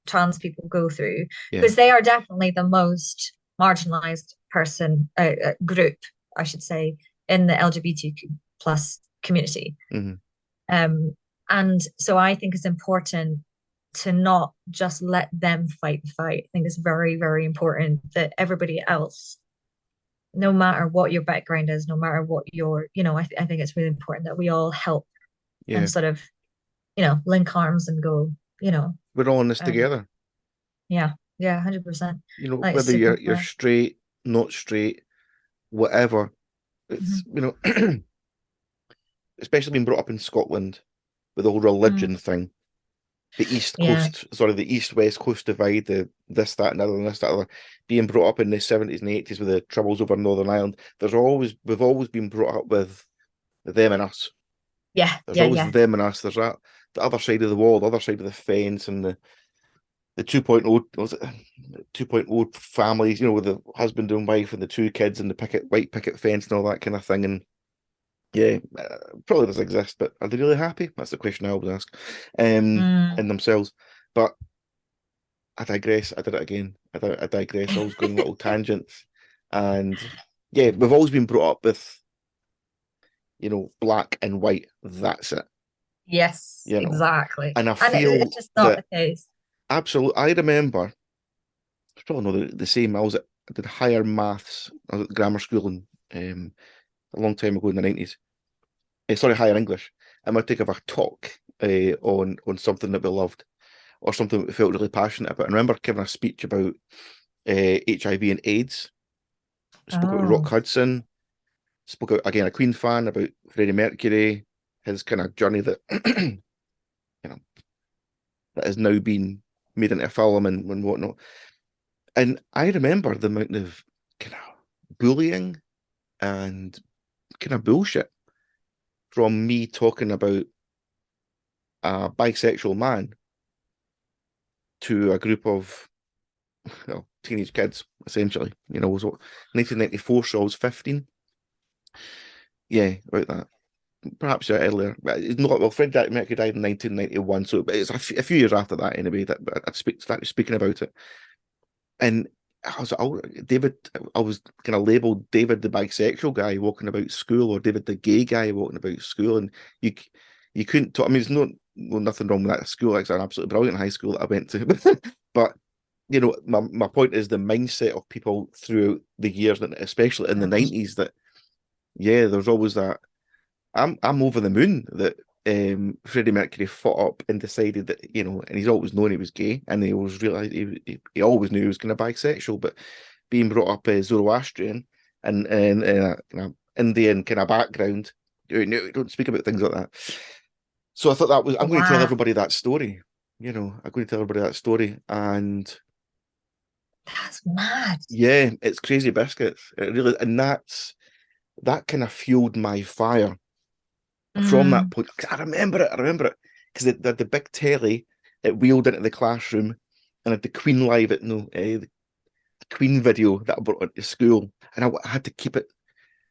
[SPEAKER 2] trans people go through,
[SPEAKER 1] Yeah.
[SPEAKER 2] because they are definitely the most marginalized group, I should say, in the LGBTQ plus community.
[SPEAKER 1] Hmm.
[SPEAKER 2] Um, and so I think it's important to not just let them fight the fight. I think it's very, very important that everybody else, no matter what your background is, no matter what your, I think it's really important that we all help and
[SPEAKER 1] Yeah.
[SPEAKER 2] sort of, link arms and go,
[SPEAKER 1] We're all in this
[SPEAKER 2] um,
[SPEAKER 1] together.
[SPEAKER 2] yeah, yeah, 100%. Like it's
[SPEAKER 1] Whether
[SPEAKER 2] super
[SPEAKER 1] you're
[SPEAKER 2] important.
[SPEAKER 1] straight, not straight, whatever. It's
[SPEAKER 2] Mhm.
[SPEAKER 1] especially being brought up in Scotland with the whole
[SPEAKER 2] Mm,
[SPEAKER 1] religion thing. The East
[SPEAKER 2] yeah,
[SPEAKER 1] Coast, sorry, the East-West Coast divide, the this, that, and other, and this, that, other. Being brought up in the 70s and 80s with the troubles over Northern Ireland, we've always been brought up with them and us.
[SPEAKER 2] yeah,
[SPEAKER 1] There's
[SPEAKER 2] yeah,
[SPEAKER 1] always
[SPEAKER 2] yeah,
[SPEAKER 1] them and us. There's that the other side of the wall, the other side of the fence, and the 2.0, was it 2.0 families, with the husband and wife and the two kids and the white picket fence and all that kind of thing. And yeah, probably does exist, but are they really happy? That's the question I always ask.
[SPEAKER 2] mm.
[SPEAKER 1] In themselves. But I digress. I did it again. I digress. I was going little tangents. And yeah, we've always been brought up with, black and white. That's it.
[SPEAKER 2] Yes,
[SPEAKER 1] You know.
[SPEAKER 2] exactly.
[SPEAKER 1] And I
[SPEAKER 2] And
[SPEAKER 1] feel
[SPEAKER 2] it's just not
[SPEAKER 1] that
[SPEAKER 2] the case.
[SPEAKER 1] absolutely, I remember, it's probably not the same. I did higher maths. I was at grammar school a long time ago in the 90s. Sorry, higher English. And I take of a talk on something that we loved or something that we felt really passionate about. I remember giving a speech about HIV and AIDS. Spoke about Rock
[SPEAKER 2] Oh,
[SPEAKER 1] Hudson. Spoke out again, a Queen fan, about Freddie Mercury, his kind of journey that know that has now been made into a film and whatnot. And I remember the amount of kind of bullying and kind of bullshit from me talking about a bisexual man to a group of teenage kids, essentially. It was what, 1994, so I was 15. Yeah, about that. Perhaps earlier. But it's not, well, Freddie Mercury died in 1991, so it's a few years after that anyway that I started speaking about it. And David, I was kind of labeled David the bisexual guy walking about school, or David the gay guy walking about school, and you you couldn't talk. I mean, there's nothing wrong with that school. It's an absolutely brilliant high school that I went to, but my point is the mindset of people throughout the years, and especially in the
[SPEAKER 2] gosh.
[SPEAKER 1] 90s, that yeah, there's always that. I'm over the moon that Freddie Mercury fought up and decided that, and he's always known he was gay, and he always realized he always knew he was kind of bisexual, but being brought up as Zoroastrian and Indian kind of background, no, don't speak about things like that. So I thought I'm going to tell
[SPEAKER 2] Wow,
[SPEAKER 1] everybody that story. I'm going to tell everybody that story, and
[SPEAKER 2] that's mad.
[SPEAKER 1] yeah, it's crazy biscuits. It really, and that kind of fueled my fire from that
[SPEAKER 2] Mm,
[SPEAKER 1] point. I remember it. I remember it because they had the big telly. It wheeled into the classroom and had the Queen live at the Queen video that I brought into school, and I had to keep it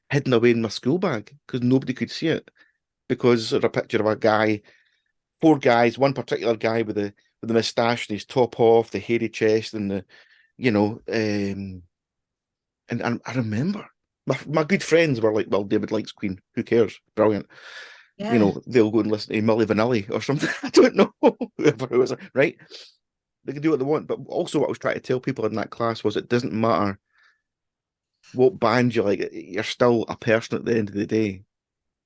[SPEAKER 1] hidden away in my school bag because nobody could see it because there's a picture of a guy, four guys, one particular guy with the moustache and his top off, the hairy chest, and the you know, and I remember my good friends were like, "Well, David likes Queen. Who cares? Brilliant."
[SPEAKER 2] yeah,
[SPEAKER 1] They'll go and listen to Milli Vanilli or something. I don't know, whoever it was, right? They can do what they want. But also, what I was trying to tell people in that class was it doesn't matter what band you like, you're still a person at the end of the day,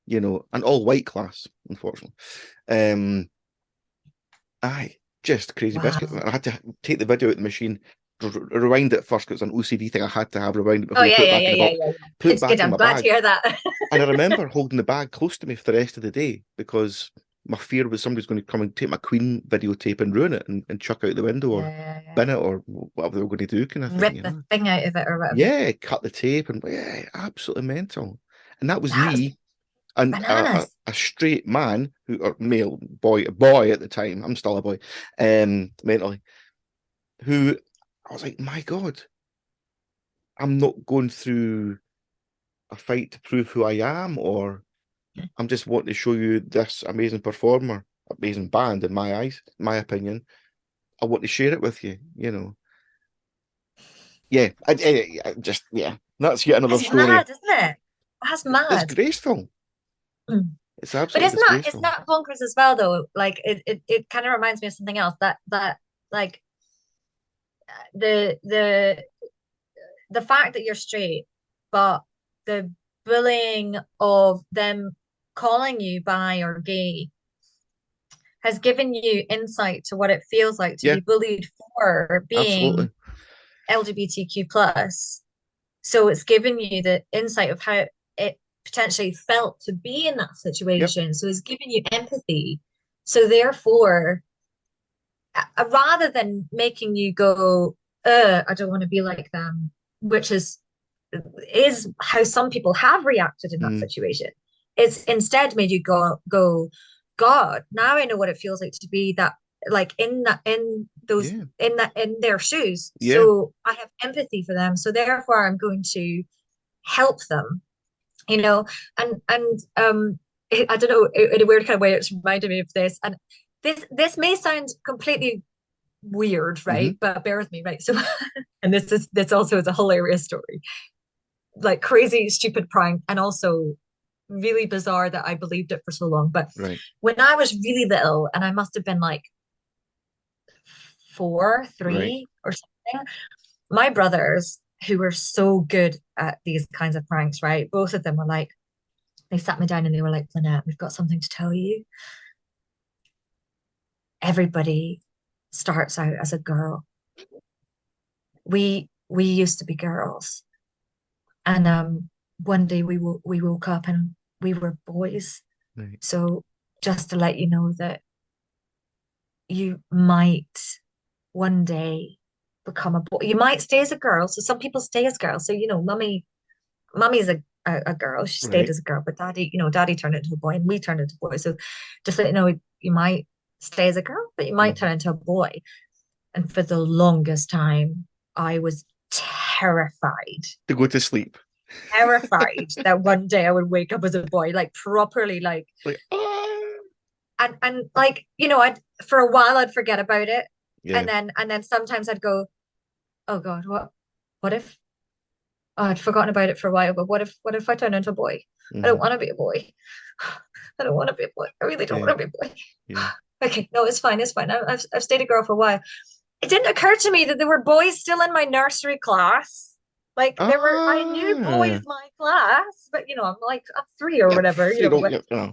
[SPEAKER 1] an all white class, unfortunately. Um, aye, just crazy biscuit.
[SPEAKER 2] wow.
[SPEAKER 1] I had to take the video out of the machine, rewind it first because it's an OCD thing. I had to have rewind it
[SPEAKER 2] Oh
[SPEAKER 1] before you
[SPEAKER 2] yeah,
[SPEAKER 1] put it
[SPEAKER 2] yeah,
[SPEAKER 1] back
[SPEAKER 2] yeah,
[SPEAKER 1] in the
[SPEAKER 2] yeah,
[SPEAKER 1] box,
[SPEAKER 2] yeah, yeah.
[SPEAKER 1] put it
[SPEAKER 2] It's good.
[SPEAKER 1] back in
[SPEAKER 2] I'm
[SPEAKER 1] my
[SPEAKER 2] glad to
[SPEAKER 1] bag.
[SPEAKER 2] hear that.
[SPEAKER 1] And I remember holding the bag close to me for the rest of the day because my fear was somebody's going to come and take my Queen videotape and ruin it and chuck out the window or
[SPEAKER 2] Yeah, yeah, yeah.
[SPEAKER 1] bin it or whatever they were going to do, kind of thing,
[SPEAKER 2] Rip the thing out of it or whatever.
[SPEAKER 1] Yeah, cut the tape and yeah, absolutely mental. And that was
[SPEAKER 2] That's
[SPEAKER 1] me And
[SPEAKER 2] Bananas.
[SPEAKER 1] a straight man or male boy at the time, I'm still a boy, mentally, who I was like, my God, I'm not going through a fight to prove who I am, or I'm just wanting to show you this amazing performer, amazing band in my eyes, my opinion. I want to share it with you, you know. Yeah, I just, yeah, that's yet another
[SPEAKER 2] It's
[SPEAKER 1] story.
[SPEAKER 2] mad, isn't it? That's
[SPEAKER 1] It's
[SPEAKER 2] mad.
[SPEAKER 1] disgraceful.
[SPEAKER 2] Mm.
[SPEAKER 1] It's
[SPEAKER 2] But
[SPEAKER 1] absolutely
[SPEAKER 2] it's
[SPEAKER 1] disgraceful.
[SPEAKER 2] not bonkers as well though. Like it kind of reminds me of something else that like the the the fact that you're straight, but the bullying of them calling you bi or gay has given you insight to what it feels like to
[SPEAKER 1] Yeah,
[SPEAKER 2] be bullied for being
[SPEAKER 1] absolutely.
[SPEAKER 2] LGBTQ plus. So it's given you the insight of how it potentially felt to be in that
[SPEAKER 1] Yep.
[SPEAKER 2] situation. So it's given you empathy. So therefore, rather than making you go, I don't want to be like them, which is how some people have reacted in that
[SPEAKER 1] Mm,
[SPEAKER 2] situation. It's instead made you go, God, now I know what it feels like to be that, like
[SPEAKER 1] yeah,
[SPEAKER 2] in their shoes.
[SPEAKER 1] yeah.
[SPEAKER 2] So I have empathy for them. So therefore I'm going to help them, you know, and I don't know, in a weird kind of way, it's reminded me of this. And this may sound completely weird,
[SPEAKER 1] Hmm.
[SPEAKER 2] right? But bear with me, right? So, and this also is a hilarious story, like crazy, stupid prank, and also really bizarre that I believed it for so long. But
[SPEAKER 1] Right,
[SPEAKER 2] when I was really little, and I must have been like four,
[SPEAKER 1] right.
[SPEAKER 2] three, or something, my brothers, who were so good at these kinds of pranks, right? Both of them were like, they sat me down and they were like, Lynette, we've got something to tell you. Everybody starts out as a girl. We used to be girls. And one day we woke up and we were boys.
[SPEAKER 1] Right.
[SPEAKER 2] So just to let you know that you might one day become a boy. You might stay as a girl. So some people stay as girls. So mummy's a girl. She stayed
[SPEAKER 1] Right.
[SPEAKER 2] as a girl, but daddy turned into a boy and we turned into boys. So just let you know, you might stay as a girl, but you might
[SPEAKER 1] Mhm.
[SPEAKER 2] turn into a boy. And for the longest time, I was terrified
[SPEAKER 1] To go to sleep.
[SPEAKER 2] terrified that one day I would wake up as a boy, like properly, like
[SPEAKER 1] Like, ah.
[SPEAKER 2] and like I'd for a while I'd forget about it,
[SPEAKER 1] Yeah.
[SPEAKER 2] and then sometimes I'd go, oh God, what if I'd forgotten about it for a while, but what if I turn into a boy? I don't
[SPEAKER 1] Hmm.
[SPEAKER 2] want to be a boy. I don't want to be a boy. I really don't
[SPEAKER 1] Yeah.
[SPEAKER 2] want to be a boy.
[SPEAKER 1] Yeah.
[SPEAKER 2] Okay, no, it's fine, it's fine. I've stayed a girl for a while. It didn't occur to me that there were boys still in my nursery class. Like I knew boys
[SPEAKER 1] Ah.
[SPEAKER 2] my class, but I'm three or
[SPEAKER 1] Yeah.
[SPEAKER 2] whatever,
[SPEAKER 1] You don't,
[SPEAKER 2] but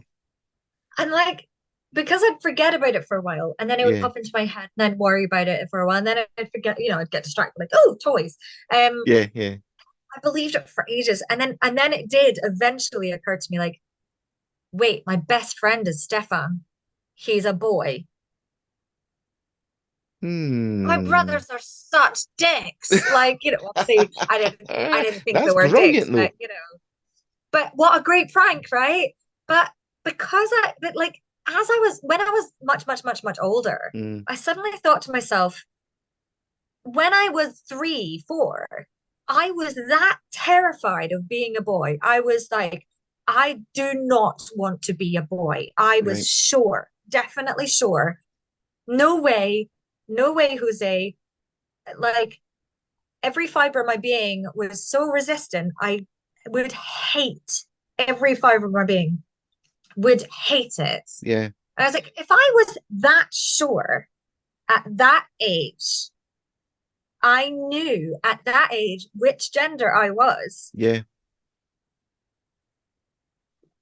[SPEAKER 2] and like because I'd forget about it for a while, and then it would
[SPEAKER 1] yeah.
[SPEAKER 2] pop into my head, and I'd worry about it for a while, and then I'd forget, I'd get distracted, like, oh, toys.
[SPEAKER 1] Yeah. Yeah.
[SPEAKER 2] I believed it for ages, and then it did eventually occur to me, like, wait, my best friend is Stefan. He's a boy. My
[SPEAKER 1] Hmm.
[SPEAKER 2] brothers are such dicks. Like, obviously I didn't think they
[SPEAKER 1] That's
[SPEAKER 2] were dicks,
[SPEAKER 1] brilliant,
[SPEAKER 2] but
[SPEAKER 1] though.
[SPEAKER 2] but what a great prank, right? But but like as I was when I was much, much, much, much older,
[SPEAKER 1] Mm,
[SPEAKER 2] I suddenly thought to myself, when I was 3, 4, I was that terrified of being a boy. I was like, I do not want to be a boy. I was
[SPEAKER 1] right.
[SPEAKER 2] sure, definitely sure. No way, no way, Jose. Like every fiber of my being was so resistant. I would hate every fiber of my being, would hate it.
[SPEAKER 1] Yeah.
[SPEAKER 2] And I was like, if I was that sure at that age, I knew at that age which gender I was.
[SPEAKER 1] Yeah.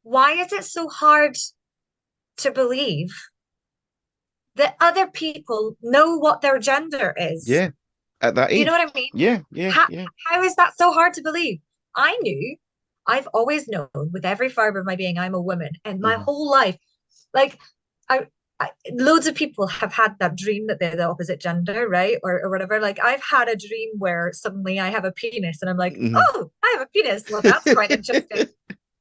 [SPEAKER 2] Why is it so hard to believe that other people know what their gender is?
[SPEAKER 1] Yeah. At that
[SPEAKER 2] You know
[SPEAKER 1] age.
[SPEAKER 2] what I mean?
[SPEAKER 1] Yeah. Yeah.
[SPEAKER 2] How,
[SPEAKER 1] Yeah.
[SPEAKER 2] how is that so hard to believe? I knew, I've always known with every fiber of my being, I'm a woman. And my
[SPEAKER 1] Hmm.
[SPEAKER 2] whole life, like, loads of people have had that dream that they're the opposite gender, right? Or whatever. Like, I've had a dream where suddenly I have a penis and I'm like,
[SPEAKER 1] Hmm.
[SPEAKER 2] oh, I have a penis. Well, that's quite interesting.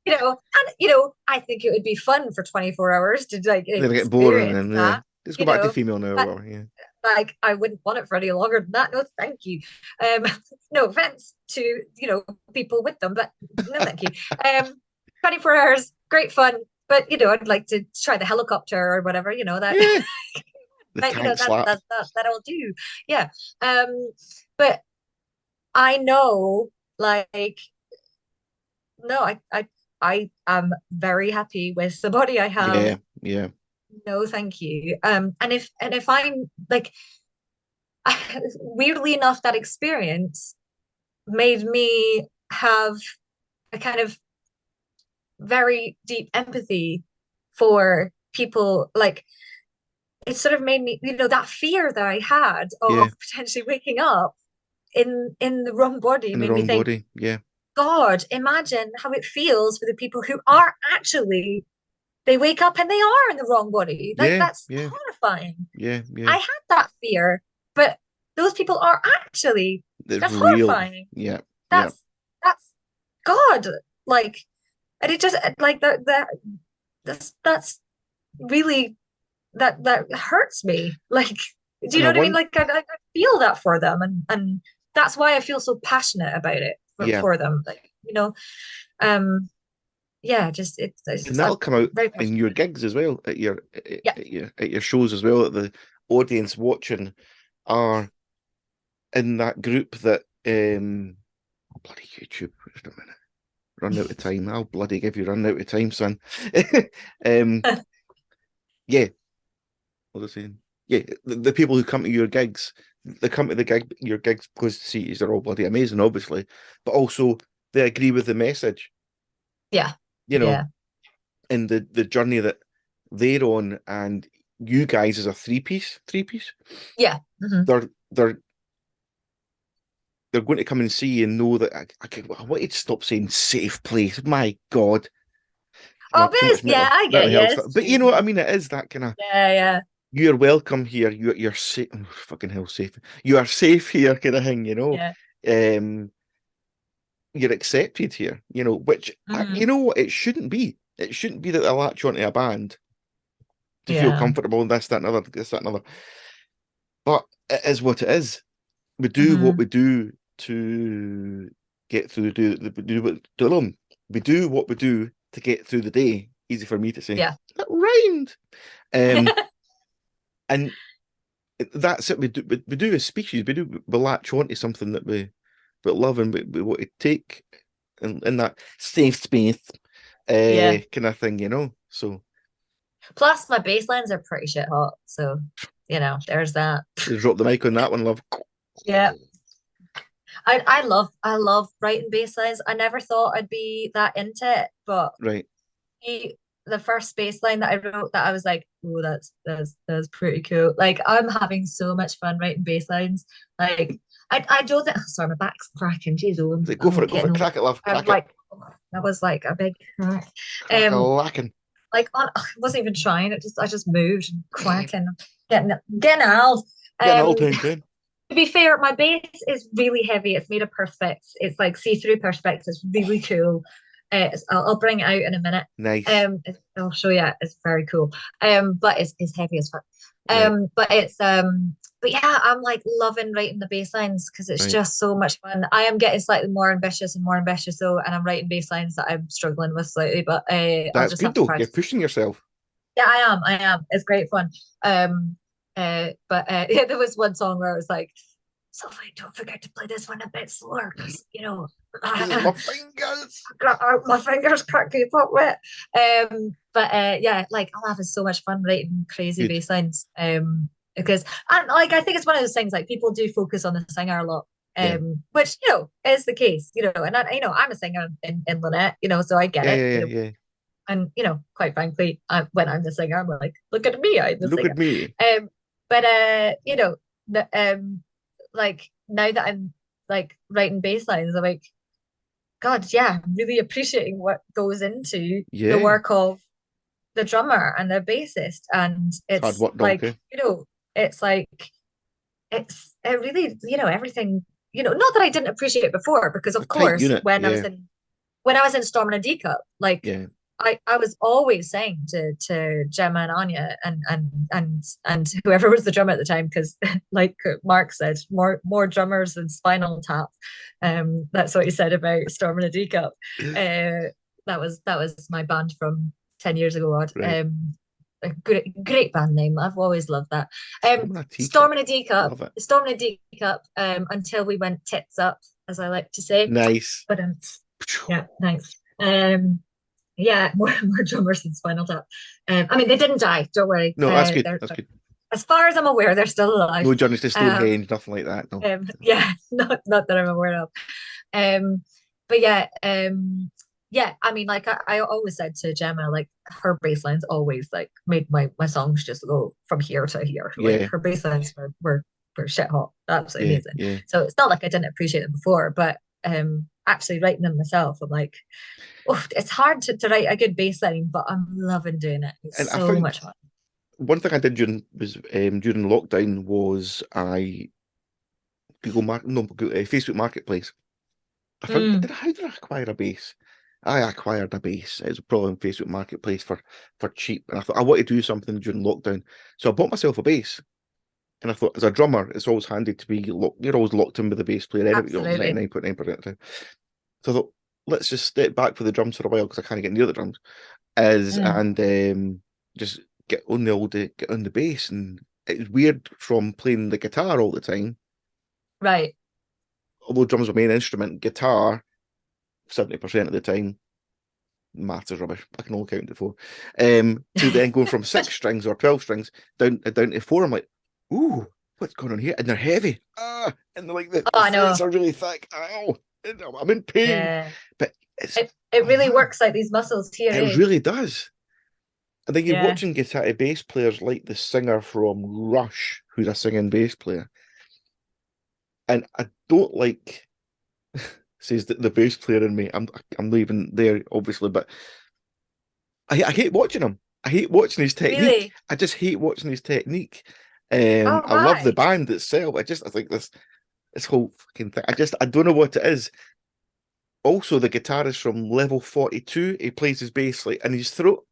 [SPEAKER 2] I think it would be fun for 24 hours to like
[SPEAKER 1] Then I get boring
[SPEAKER 2] experience
[SPEAKER 1] and
[SPEAKER 2] that,
[SPEAKER 1] let's go
[SPEAKER 2] you
[SPEAKER 1] back to
[SPEAKER 2] know,
[SPEAKER 1] female now or
[SPEAKER 2] but
[SPEAKER 1] whatever. Yeah.
[SPEAKER 2] like I wouldn't want it for any longer than that. No, thank you. Um, no offense to, people with them, but no, thank you. 24 hours, great fun. But I'd like to try the helicopter or whatever, that
[SPEAKER 1] Yeah. The
[SPEAKER 2] that
[SPEAKER 1] tank
[SPEAKER 2] that
[SPEAKER 1] slap.
[SPEAKER 2] that'll do. Yeah. But I know, like, no, I am very happy with the body I have.
[SPEAKER 1] Yeah. Yeah.
[SPEAKER 2] No, thank you. And if I'm like, weirdly enough, that experience made me have a kind of very deep empathy for people. Like, it sort of made me, that fear that I had
[SPEAKER 1] Yeah.
[SPEAKER 2] of potentially waking up in the wrong body
[SPEAKER 1] In the
[SPEAKER 2] made me
[SPEAKER 1] wrong
[SPEAKER 2] think,
[SPEAKER 1] body. Yeah.
[SPEAKER 2] God, imagine how it feels for the people who are actually, they wake up and they are in the wrong body. Like,
[SPEAKER 1] Yeah.
[SPEAKER 2] that's
[SPEAKER 1] Yeah.
[SPEAKER 2] horrifying.
[SPEAKER 1] Yeah. Yeah.
[SPEAKER 2] I had that fear, but those people are actually,
[SPEAKER 1] It's
[SPEAKER 2] that's
[SPEAKER 1] real.
[SPEAKER 2] horrifying.
[SPEAKER 1] Yeah. Yeah.
[SPEAKER 2] That's God. Like, and it just like that's really, that hurts me. Like, do you
[SPEAKER 1] And
[SPEAKER 2] know
[SPEAKER 1] I
[SPEAKER 2] what I mean?
[SPEAKER 1] want,
[SPEAKER 2] Like, I feel that for them, and that's why I feel so passionate about it
[SPEAKER 1] yeah.
[SPEAKER 2] for them. Like, um, yeah, just it's
[SPEAKER 1] And
[SPEAKER 2] just
[SPEAKER 1] that'll
[SPEAKER 2] I'm
[SPEAKER 1] come out
[SPEAKER 2] very
[SPEAKER 1] in
[SPEAKER 2] passionate
[SPEAKER 1] your
[SPEAKER 2] about it.
[SPEAKER 1] gigs as well, at your
[SPEAKER 2] Yeah.
[SPEAKER 1] shows as well, that the audience watching are in that group that bloody YouTube, just a minute. Run out of time. I'll bloody give you run out of time, son. um yeah, what was I saying? Yeah, the people who come to your gigs, they come to your gigs because to see you, they're all bloody amazing, obviously, but also they agree with the message,
[SPEAKER 2] Yeah.
[SPEAKER 1] you know,
[SPEAKER 2] Yeah.
[SPEAKER 1] in the journey that they're on, and you guys as a three piece,
[SPEAKER 2] Yeah. Hmm.
[SPEAKER 1] they're going to come and see you and know that I wanted to stop saying safe place. My God,
[SPEAKER 2] Oh,
[SPEAKER 1] too
[SPEAKER 2] but
[SPEAKER 1] much
[SPEAKER 2] yeah, I get
[SPEAKER 1] health
[SPEAKER 2] yes,
[SPEAKER 1] stuff. But you know what I
[SPEAKER 2] cheesy.
[SPEAKER 1] mean? It is that kind of,
[SPEAKER 2] Yeah, yeah.
[SPEAKER 1] you're welcome here. You're safe. Oh, fucking hell, safe. You are safe here, kind of thing.
[SPEAKER 2] Yeah.
[SPEAKER 1] Um, you're accepted here. Which you
[SPEAKER 2] Hmm.
[SPEAKER 1] know what? It shouldn't be. It shouldn't be that they latch onto a band to feel
[SPEAKER 2] Yeah.
[SPEAKER 1] comfortable and this, that, and other, this, that, and other. But it is what it is. We do what
[SPEAKER 2] Hmm.
[SPEAKER 1] we do to get through. We do what we do to get through the day. Easy for me to say.
[SPEAKER 2] Yeah.
[SPEAKER 1] That rhymed. Um, and that's it. We do as species. We latch onto something that we love, and we want to take in that safe space,
[SPEAKER 2] Yeah.
[SPEAKER 1] kind of thing. So
[SPEAKER 2] Plus, my bass lines are pretty shit hot, so there's that.
[SPEAKER 1] just drop the mic on that one, love.
[SPEAKER 2] Yeah. I love writing bass lines. I never thought I'd be that into it, but
[SPEAKER 1] Right.
[SPEAKER 2] the, the first bass line that I wrote, that I was like, oh, that's pretty cool. Like, I'm having so much fun writing bass lines. Like, I don't think, sorry, my back's cracking. Jeez, oh,
[SPEAKER 1] Go for
[SPEAKER 2] I'm
[SPEAKER 1] it. Go for
[SPEAKER 2] getting
[SPEAKER 1] it.
[SPEAKER 2] old.
[SPEAKER 1] Crack it, love.
[SPEAKER 2] I'm
[SPEAKER 1] Crack it.
[SPEAKER 2] like, oh, that was like a big crack.
[SPEAKER 1] Crack a
[SPEAKER 2] Um,
[SPEAKER 1] lacking.
[SPEAKER 2] like, I wasn't even trying. I just moved and cracking, getting out.
[SPEAKER 1] Getting all
[SPEAKER 2] Um,
[SPEAKER 1] time, Ken.
[SPEAKER 2] to be fair, my bass is really heavy. It's made of perspex. It's like see-through perspex. It's really cool. I'll bring it out in a minute.
[SPEAKER 1] Nice.
[SPEAKER 2] I'll show you. It's very cool. But it's heavy as fuck.
[SPEAKER 1] Right.
[SPEAKER 2] But yeah, I'm like loving writing the bass lines because it's
[SPEAKER 1] Right.
[SPEAKER 2] just so much fun. I am getting slightly more ambitious and more ambitious though, and I'm writing bass lines that I'm struggling with slightly, but I'll
[SPEAKER 1] That's
[SPEAKER 2] just have
[SPEAKER 1] good
[SPEAKER 2] to
[SPEAKER 1] though. You're
[SPEAKER 2] practice.
[SPEAKER 1] pushing yourself.
[SPEAKER 2] Yeah, I am. It's great fun. But yeah, there was one song where I was like, Sophie, don't forget to play this one a bit slower because
[SPEAKER 1] Because my fingers.
[SPEAKER 2] my fingers can't keep up with it. But yeah, like I'm having so much fun writing crazy
[SPEAKER 1] Good.
[SPEAKER 2] bass lines. Because and like I think it's one of those things like people do focus on the singer a lot.
[SPEAKER 1] Yeah.
[SPEAKER 2] Which is the case, and I'm a singer in Lynette, so I get
[SPEAKER 1] Yeah.
[SPEAKER 2] it,
[SPEAKER 1] Yeah. Yeah. Yeah.
[SPEAKER 2] and quite frankly, when I'm the singer, I'm like, look at me, I'm the
[SPEAKER 1] Look
[SPEAKER 2] singer.
[SPEAKER 1] at me.
[SPEAKER 2] But like now that I'm like writing bass lines, I'm like, God, yeah, I'm really appreciating what goes into the
[SPEAKER 1] Yeah.
[SPEAKER 2] work of the drummer and the bassist, and
[SPEAKER 1] It's hard
[SPEAKER 2] it's
[SPEAKER 1] work,
[SPEAKER 2] like,
[SPEAKER 1] donkey.
[SPEAKER 2] it's like it really, everything. Not that I didn't appreciate it before, because
[SPEAKER 1] It's a
[SPEAKER 2] of
[SPEAKER 1] tight
[SPEAKER 2] course
[SPEAKER 1] unit.
[SPEAKER 2] when I was
[SPEAKER 1] Yeah.
[SPEAKER 2] in when I was in Storm and a D Cup, like
[SPEAKER 1] Yeah.
[SPEAKER 2] I was always saying to Gemma and Anya and whoever was the drummer at the time, because like Mark said, more drummers than Spinal Tap. That's what he said about Storm and a D Cup. That was my band from 10 years ago.
[SPEAKER 1] Right.
[SPEAKER 2] A great band name. I've always loved that.
[SPEAKER 1] Storm and a
[SPEAKER 2] Storm
[SPEAKER 1] teacup.
[SPEAKER 2] and a D Cup.
[SPEAKER 1] Love it.
[SPEAKER 2] Storm and a D Cup. Until we went tits up, as I like to say.
[SPEAKER 1] Nice.
[SPEAKER 2] But yeah, thanks. Yeah, more drummers than Spinal Tap. I mean, they didn't die. Don't worry.
[SPEAKER 1] No, that's good. That's good.
[SPEAKER 2] As far as I'm aware, they're still alive.
[SPEAKER 1] No journeys to Stonehenge, nothing like that. No.
[SPEAKER 2] Yeah, not that I'm aware of. But yeah. I mean, like I always said to Gemma, like her bass lines always like made my songs just go from here to here. Like
[SPEAKER 1] Yeah.
[SPEAKER 2] her bass lines were shit hot, absolutely amazing.
[SPEAKER 1] Yeah.
[SPEAKER 2] So it's not like I didn't appreciate them before, but actually writing them myself, I'm like, oh, it's hard to write a good bass line, but I'm loving doing it. It's
[SPEAKER 1] And
[SPEAKER 2] so much fun.
[SPEAKER 1] One thing I did during lockdown was I Facebook Marketplace. I think how did I acquire a bass? I acquired a bass. It was probably on Facebook Marketplace for cheap, and I thought I want to do something during lockdown, so I bought myself a bass. And I thought, as a drummer, it's always handy to be you're always locked in with the bass player anyway, 99.9% of the time. So I thought, let's just step back for the drums for a while because I can't get near the drums, and just get on the bass. And it's weird from playing the guitar all the time.
[SPEAKER 2] Right.
[SPEAKER 1] Although drums are my main instrument, guitar 70% of the time. Maths is rubbish. I can only count to 4. To then going from 6 strings or 12 strings down to 4, I'm like, ooh, what's going on here? And they're heavy. And they're like the frets are really thick. Ow, I'm in pain.
[SPEAKER 2] Yeah.
[SPEAKER 1] But
[SPEAKER 2] it really works like these muscles here.
[SPEAKER 1] It really does. And then you're watching guitar bass players like the singer from Rush, who's a singing bass player. And I don't like, says the bass player in me. I'm leaving there, obviously, but I hate watching him. I hate watching his technique.
[SPEAKER 2] Really?
[SPEAKER 1] I just hate watching his technique. I love the band itself. I think this whole fucking thing. I don't know what it is. Also, the guitarist from Level 42, he plays his bass like in his throat.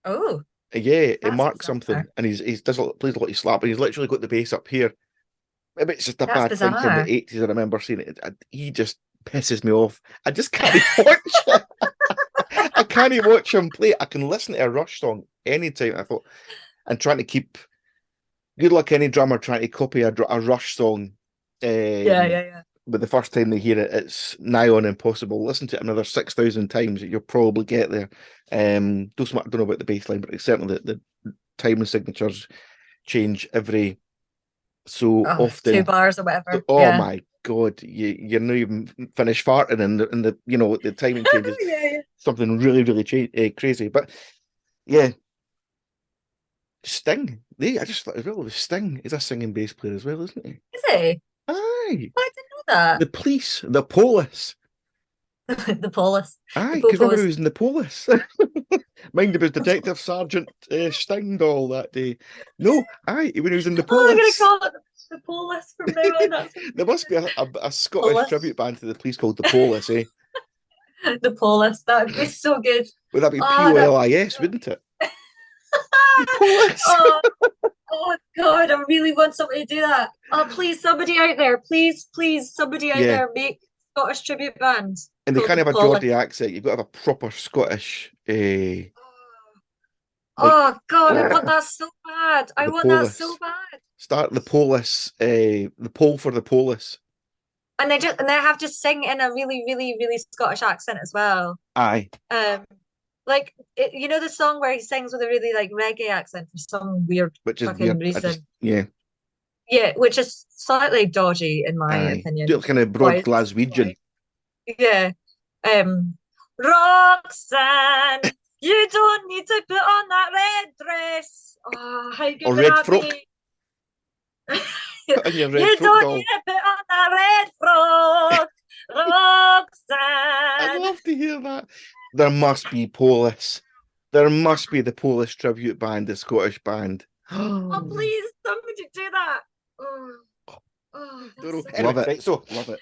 [SPEAKER 2] Oh.
[SPEAKER 1] Yeah, he marks something, and he plays a lot of slap, and he's literally got the bass up here. Maybe it's just a bad thing from the 80s. I remember seeing it. He just pisses me off. I just can't watch it. I can't watch him play. I can listen to a Rush song anytime. I thought, and trying to keep. Good luck any drummer trying to copy a Rush song.
[SPEAKER 2] Yeah.
[SPEAKER 1] But the first time they hear it, it's nigh on impossible. Listen to it another 6,000 times, you'll probably get there. I don't know about the bass line, but it's certainly the time and signatures change every so often.
[SPEAKER 2] 2 bars or whatever.
[SPEAKER 1] Oh my God, you're not even finished farting, and the timing changes. Something really, really crazy. But yeah. Sting. I just thought as well, Sting is a singing bass player as well, isn't he?
[SPEAKER 2] Is he?
[SPEAKER 1] Aye.
[SPEAKER 2] I didn't know that.
[SPEAKER 1] The Police, the Police.
[SPEAKER 2] The Police.
[SPEAKER 1] Aye, because remember he was in the Police. Mind him as Detective Sergeant Sting all that day. No, aye, when he was in the Police.
[SPEAKER 2] I'm going to call it the Police from now on.
[SPEAKER 1] There must be a Scottish tribute band to the Police called the Police, eh?
[SPEAKER 2] The Police. That would be so good.
[SPEAKER 1] Would that be P-O-L-I-S, wouldn't it?
[SPEAKER 2] Oh God, I really want somebody to do that. Oh, please, somebody out there, please, somebody out there, make Scottish tribute bands.
[SPEAKER 1] And they can't have a Geordie accent. You've got to have a proper Scottish.
[SPEAKER 2] Oh God, I want that so bad. I want that so bad.
[SPEAKER 1] Start the Police, the pole for the Police.
[SPEAKER 2] And they have to sing in a really, really, really Scottish accent as well.
[SPEAKER 1] Aye.
[SPEAKER 2] Like the song where he sings with a really like reggae accent for some weird reason. Yeah, which is slightly dodgy in my opinion.
[SPEAKER 1] Do it kind of broad Glaswegian.
[SPEAKER 2] Yeah. Roxanne, you don't need to put on that red dress. Oh, how good
[SPEAKER 1] or
[SPEAKER 2] would
[SPEAKER 1] red
[SPEAKER 2] that
[SPEAKER 1] frock.
[SPEAKER 2] be?
[SPEAKER 1] You
[SPEAKER 2] don't need to put on that red frock, Roxanne.
[SPEAKER 1] I'd love to hear that. There must be Police. There must be the Polish tribute band, the Scottish band.
[SPEAKER 2] Oh, please, somebody do that.
[SPEAKER 1] Love it. Right, so love it.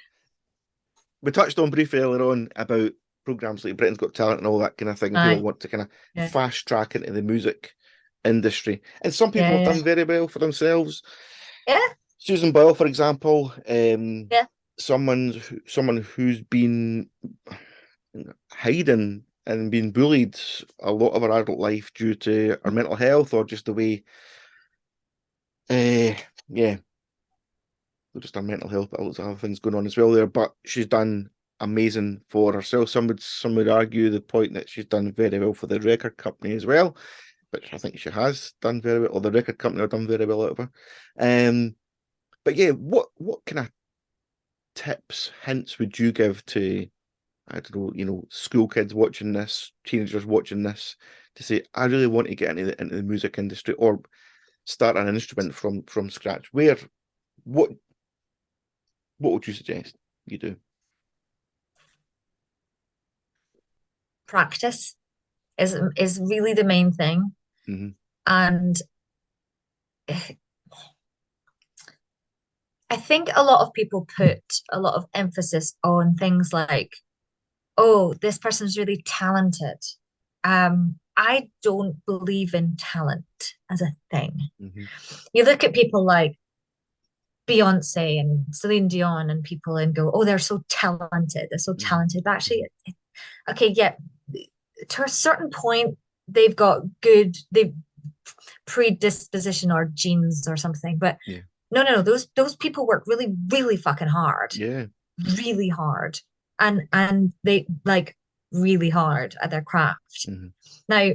[SPEAKER 1] We touched on briefly earlier on about programs like Britain's Got Talent and all that kind of thing. People
[SPEAKER 2] Aye.
[SPEAKER 1] want to kind of
[SPEAKER 2] Yeah.
[SPEAKER 1] fast track into the music industry, and some people
[SPEAKER 2] Yeah.
[SPEAKER 1] have done very well for themselves.
[SPEAKER 2] Yeah.
[SPEAKER 1] Susan Boyle, for example,
[SPEAKER 2] Yeah.
[SPEAKER 1] someone who's been hiding and been bullied a lot of her adult life due to her mental health or just the way, yeah, just her mental health, but lots of other things going on as well there. But she's done amazing for herself. Some would argue the point that she's done very well for the record company as well, which I think she has done very well, or the record company have done very well out of her. But yeah, what kind of tips, hints would you give to, I don't know, school kids watching this, teenagers watching this, to say, I really want to get into the music industry or start an instrument from scratch? What would you suggest you do?
[SPEAKER 2] Practice is really the main thing.
[SPEAKER 1] Mm-hmm.
[SPEAKER 2] And I think a lot of people put a lot of emphasis on things like, oh, this person's really talented. I don't believe in talent as a thing.
[SPEAKER 1] Mm-hmm.
[SPEAKER 2] You look at people like Beyonce and Celine Dion and people and go, oh, they're so talented. They're so talented. But actually, okay, yeah, to a certain point, they've predisposition or genes or something. But
[SPEAKER 1] Yeah.
[SPEAKER 2] no, those people work really, really fucking hard.
[SPEAKER 1] Yeah.
[SPEAKER 2] Really hard. And they like really hard at their craft.
[SPEAKER 1] Mm-hmm.
[SPEAKER 2] Now,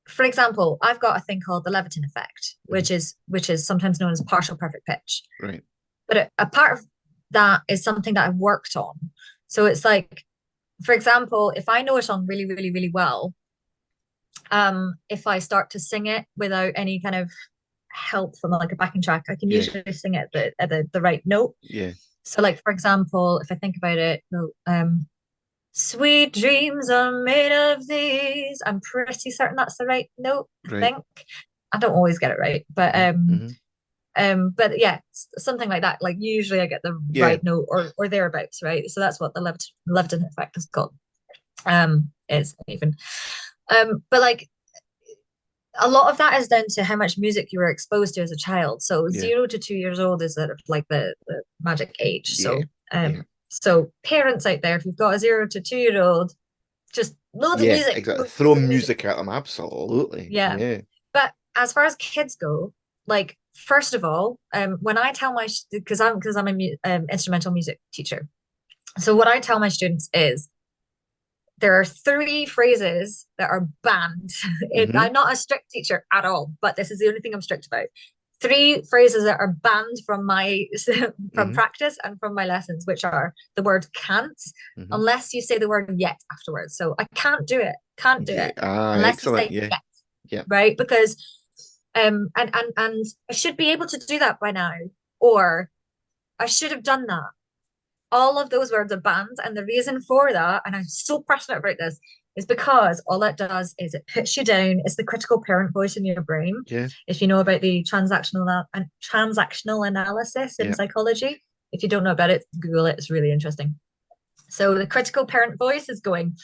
[SPEAKER 2] for example, I've got a thing called the Leviton effect, which is sometimes known as partial perfect pitch.
[SPEAKER 1] Right.
[SPEAKER 2] But a part of that is something that I've worked on. So it's like, for example, if I know a song really, really, really well, if I start to sing it without any kind of help from like a backing track, I can usually sing it at the right note.
[SPEAKER 1] Yeah.
[SPEAKER 2] So like, for example, if I think about it, sweet dreams are made of these. I'm pretty certain that's the right note, I think. I don't always get it right, but but yeah, something like that. Like usually I get the right note or thereabouts, right? So that's what the Leviton effect is called. Is even. But like a lot of that is down to how much music you were exposed to as a child. So 0 to 2 years old is sort of like the magic age. So so parents out there, if you've got a 0 to 2-year-old, just load the music.
[SPEAKER 1] Exactly. Throw music at them, absolutely.
[SPEAKER 2] Yeah. But as far as kids go, like first of all, when I tell my because I'm a instrumental music teacher, so what I tell my students is there are 3 phrases that are banned. I'm not a strict teacher at all, but this is the only thing I'm strict about. 3 phrases that are banned from my practice and from my lessons, which are the word can't, unless you say the word yet afterwards. So I can't do it, unless you say yet.
[SPEAKER 1] Yeah.
[SPEAKER 2] Right? Because and I should be able to do that by now, or I should have done that. All of those words are banned, and the reason for that, and I'm so passionate about this, is because all it does is it puts you down. It's the critical parent voice in your brain.
[SPEAKER 1] Yeah.
[SPEAKER 2] If you know about the transactional analysis in psychology, if you don't know about it, Google it. It's really interesting. So the critical parent voice is going,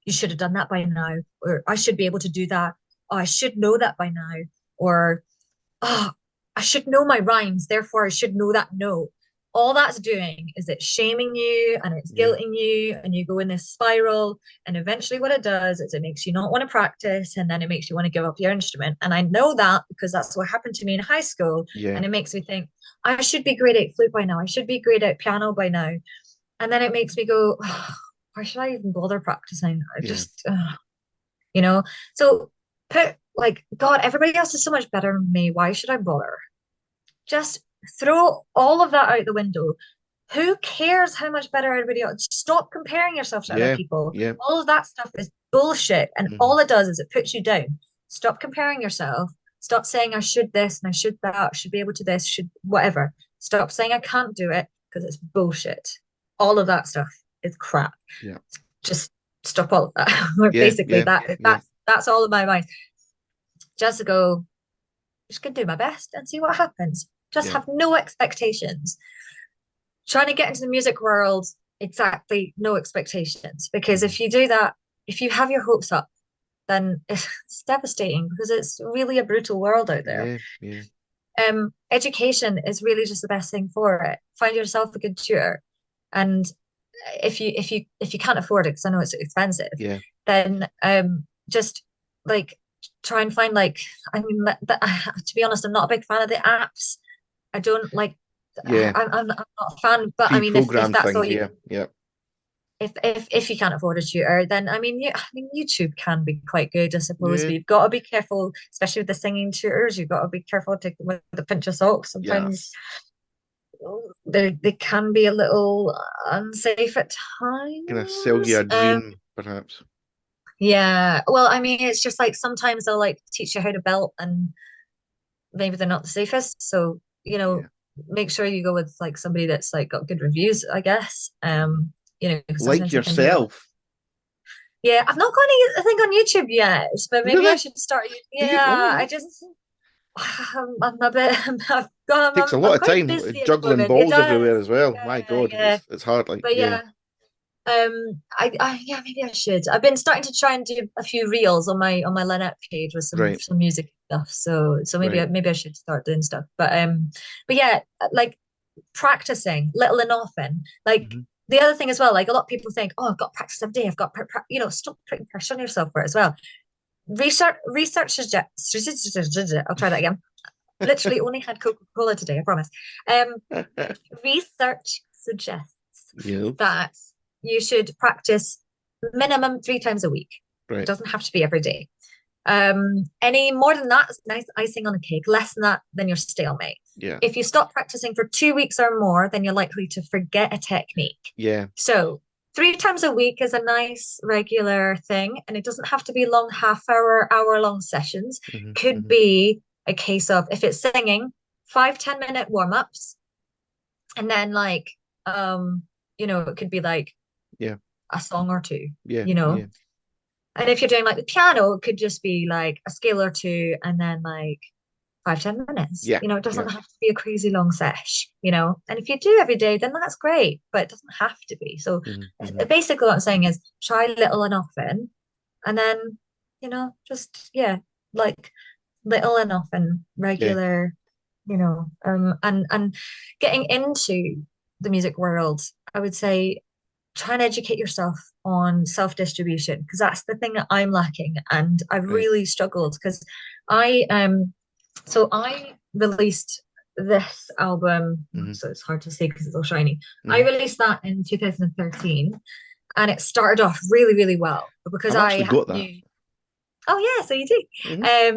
[SPEAKER 2] you should have done that by now, or I should be able to do that. Oh, I should know that by now, or oh, I should know my rhymes, therefore I should know that note. All that's doing is it's shaming you and it's guilting you, and you go in this spiral. And eventually what it does is it makes you not want to practice, and then it makes you want to give up your instrument. And I know that because that's what happened to me in high school. And it makes me think, I should be great at flute by now. I should be great at piano by now. And then it makes me go, oh, why should I even bother practicing? I just, so put like, God, everybody else is so much better than me. Why should I bother? Just throw all of that out the window. Who cares how much better everybody else? Stop comparing yourself to other people. All of that stuff is bullshit. And all it does is it puts you down. Stop comparing yourself. Stop saying I should this and I should that, I should be able to this, should whatever. Stop saying I can't do it because it's bullshit. All of that stuff is crap. Just stop all of that. Basically, that's all in my mind. Just to go, just gonna do my best and see what happens. Just have no expectations. Trying to get into the music world, exactly no expectations. Because
[SPEAKER 1] Mhm.
[SPEAKER 2] if you do that, if you have your hopes up, then it's devastating because it's really a brutal world out there.
[SPEAKER 1] Yeah, yeah,
[SPEAKER 2] Education is really just the best thing for it. Find yourself a good tutor, and if you can't afford it, because I know it's expensive,
[SPEAKER 1] yeah,
[SPEAKER 2] then just like try and find like I mean to be honest, I'm not a big fan of the apps. I don't like
[SPEAKER 1] yeah.
[SPEAKER 2] I'm not a fan, but I mean if
[SPEAKER 1] Pre-programmed
[SPEAKER 2] that's all
[SPEAKER 1] things.
[SPEAKER 2] you
[SPEAKER 1] Yeah, yeah.
[SPEAKER 2] if you can't afford a tutor, then I mean YouTube can be quite good, I suppose,
[SPEAKER 1] Yeah,
[SPEAKER 2] but you've got to be careful, especially with the singing tutors. You've got to be careful to with the pinch of salt. Sometimes
[SPEAKER 1] yes.
[SPEAKER 2] they can be a little unsafe at
[SPEAKER 1] Gonna sell you
[SPEAKER 2] times.
[SPEAKER 1] a dream, perhaps.
[SPEAKER 2] Yeah. Well, I mean, it's just like sometimes they'll like teach you how to belt, and maybe they're not the safest. So,
[SPEAKER 1] Yeah.
[SPEAKER 2] make sure you go with like somebody that's like got good reviews, I guess. Because
[SPEAKER 1] Like
[SPEAKER 2] sometimes you can hear like,
[SPEAKER 1] yourself.
[SPEAKER 2] yeah, I've not got anything on YouTube yet, but maybe I
[SPEAKER 1] Really?
[SPEAKER 2] should start.
[SPEAKER 1] Do you?
[SPEAKER 2] Yeah, I
[SPEAKER 1] Oh,
[SPEAKER 2] just I'm a bit
[SPEAKER 1] takes a lot
[SPEAKER 2] I'm
[SPEAKER 1] of
[SPEAKER 2] quite
[SPEAKER 1] time
[SPEAKER 2] busy at the
[SPEAKER 1] juggling
[SPEAKER 2] moment. It
[SPEAKER 1] balls
[SPEAKER 2] does.
[SPEAKER 1] everywhere as well. My
[SPEAKER 2] Yeah,
[SPEAKER 1] God,
[SPEAKER 2] yeah.
[SPEAKER 1] it's hard. Like,
[SPEAKER 2] But
[SPEAKER 1] yeah,
[SPEAKER 2] yeah, yeah, maybe I should. I've been starting to try and do a few reels on my Lynnette page with
[SPEAKER 1] right,
[SPEAKER 2] some music stuff. So
[SPEAKER 1] right.
[SPEAKER 2] maybe I should start doing stuff. But yeah, like practicing little and often. Like
[SPEAKER 1] Hmm.
[SPEAKER 2] the other thing as well, like a lot of people think, oh, I've got practice every day. I've got stop putting pressure on yourself for it as well. Research suggests. I'll try that again. Literally only had Coca-Cola today, I promise. Um, Research suggests
[SPEAKER 1] Yes,
[SPEAKER 2] that you should practice minimum 3 times a week. It
[SPEAKER 1] right.
[SPEAKER 2] doesn't have to be every day. Any more than that is nice icing on a cake. Less than that, then you're stalemate.
[SPEAKER 1] Yeah,
[SPEAKER 2] If you stop practicing for 2 weeks or more, then you're likely to forget a technique.
[SPEAKER 1] yeah.
[SPEAKER 2] So 3 times a week is a nice regular thing, and it doesn't have to be long hour long sessions.
[SPEAKER 1] Hmm.
[SPEAKER 2] Could
[SPEAKER 1] Hmm.
[SPEAKER 2] be a case of if it's singing, 5-10 minute warm-ups, and then like it could be like
[SPEAKER 1] Yeah,
[SPEAKER 2] a song or two,
[SPEAKER 1] yeah,
[SPEAKER 2] you know.
[SPEAKER 1] yeah,
[SPEAKER 2] And if you're doing like the piano, it could just be like a scale or two and then like 5-10 minutes.
[SPEAKER 1] yeah,
[SPEAKER 2] It
[SPEAKER 1] yeah.
[SPEAKER 2] doesn't have to be a crazy long sesh. And if you do every day, then that's great, but it doesn't have to be. So
[SPEAKER 1] Hmm. Hmm.
[SPEAKER 2] basically what I'm saying is try little and often, and then, just yeah, like little and often,
[SPEAKER 1] Yeah,
[SPEAKER 2] regular, and getting into the music world, I would say try and educate yourself on self-distribution, because that's the thing that I'm lacking, and I've
[SPEAKER 1] right.
[SPEAKER 2] really struggled because I released this album,
[SPEAKER 1] Hmm.
[SPEAKER 2] so it's hard to say because it's all shiny. I
[SPEAKER 1] Hmm.
[SPEAKER 2] released that in 2013, and it started off really, really well, but because
[SPEAKER 1] I've actually got that.
[SPEAKER 2] knew, oh yeah, so you do.
[SPEAKER 1] Hmm.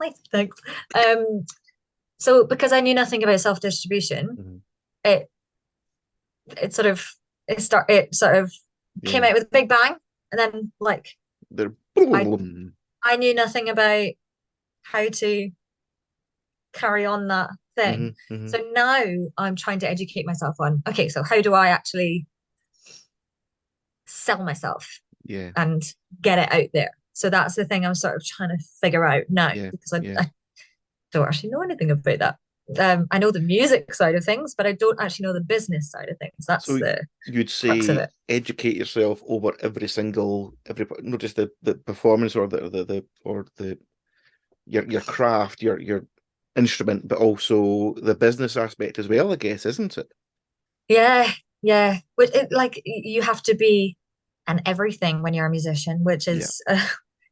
[SPEAKER 2] Nice, thanks. So because I knew nothing about self-distribution,
[SPEAKER 1] Hmm.
[SPEAKER 2] it it sort of it sort of came
[SPEAKER 1] Yeah,
[SPEAKER 2] out with a big bang, and then like
[SPEAKER 1] they're.
[SPEAKER 2] I
[SPEAKER 1] Hmm.
[SPEAKER 2] I knew nothing about how to carry on that thing.
[SPEAKER 1] Hmm.
[SPEAKER 2] So now I'm trying to educate myself on, okay, so how do I actually sell myself
[SPEAKER 1] Yeah,
[SPEAKER 2] and get it out there? So that's the thing I'm sort of trying to figure out now,
[SPEAKER 1] yeah,
[SPEAKER 2] because
[SPEAKER 1] yeah.
[SPEAKER 2] I don't actually know anything about that. I know the music side of things, but I don't actually know the business side of things. That's
[SPEAKER 1] So
[SPEAKER 2] the
[SPEAKER 1] you'd
[SPEAKER 2] crux of
[SPEAKER 1] say
[SPEAKER 2] it.
[SPEAKER 1] educate yourself over every not just the performance or the your craft, your instrument, but also the business aspect as well, I guess, isn't it?
[SPEAKER 2] Yeah, yeah. But like you have to be an everything when you're a musician, which
[SPEAKER 1] Yeah,
[SPEAKER 2] is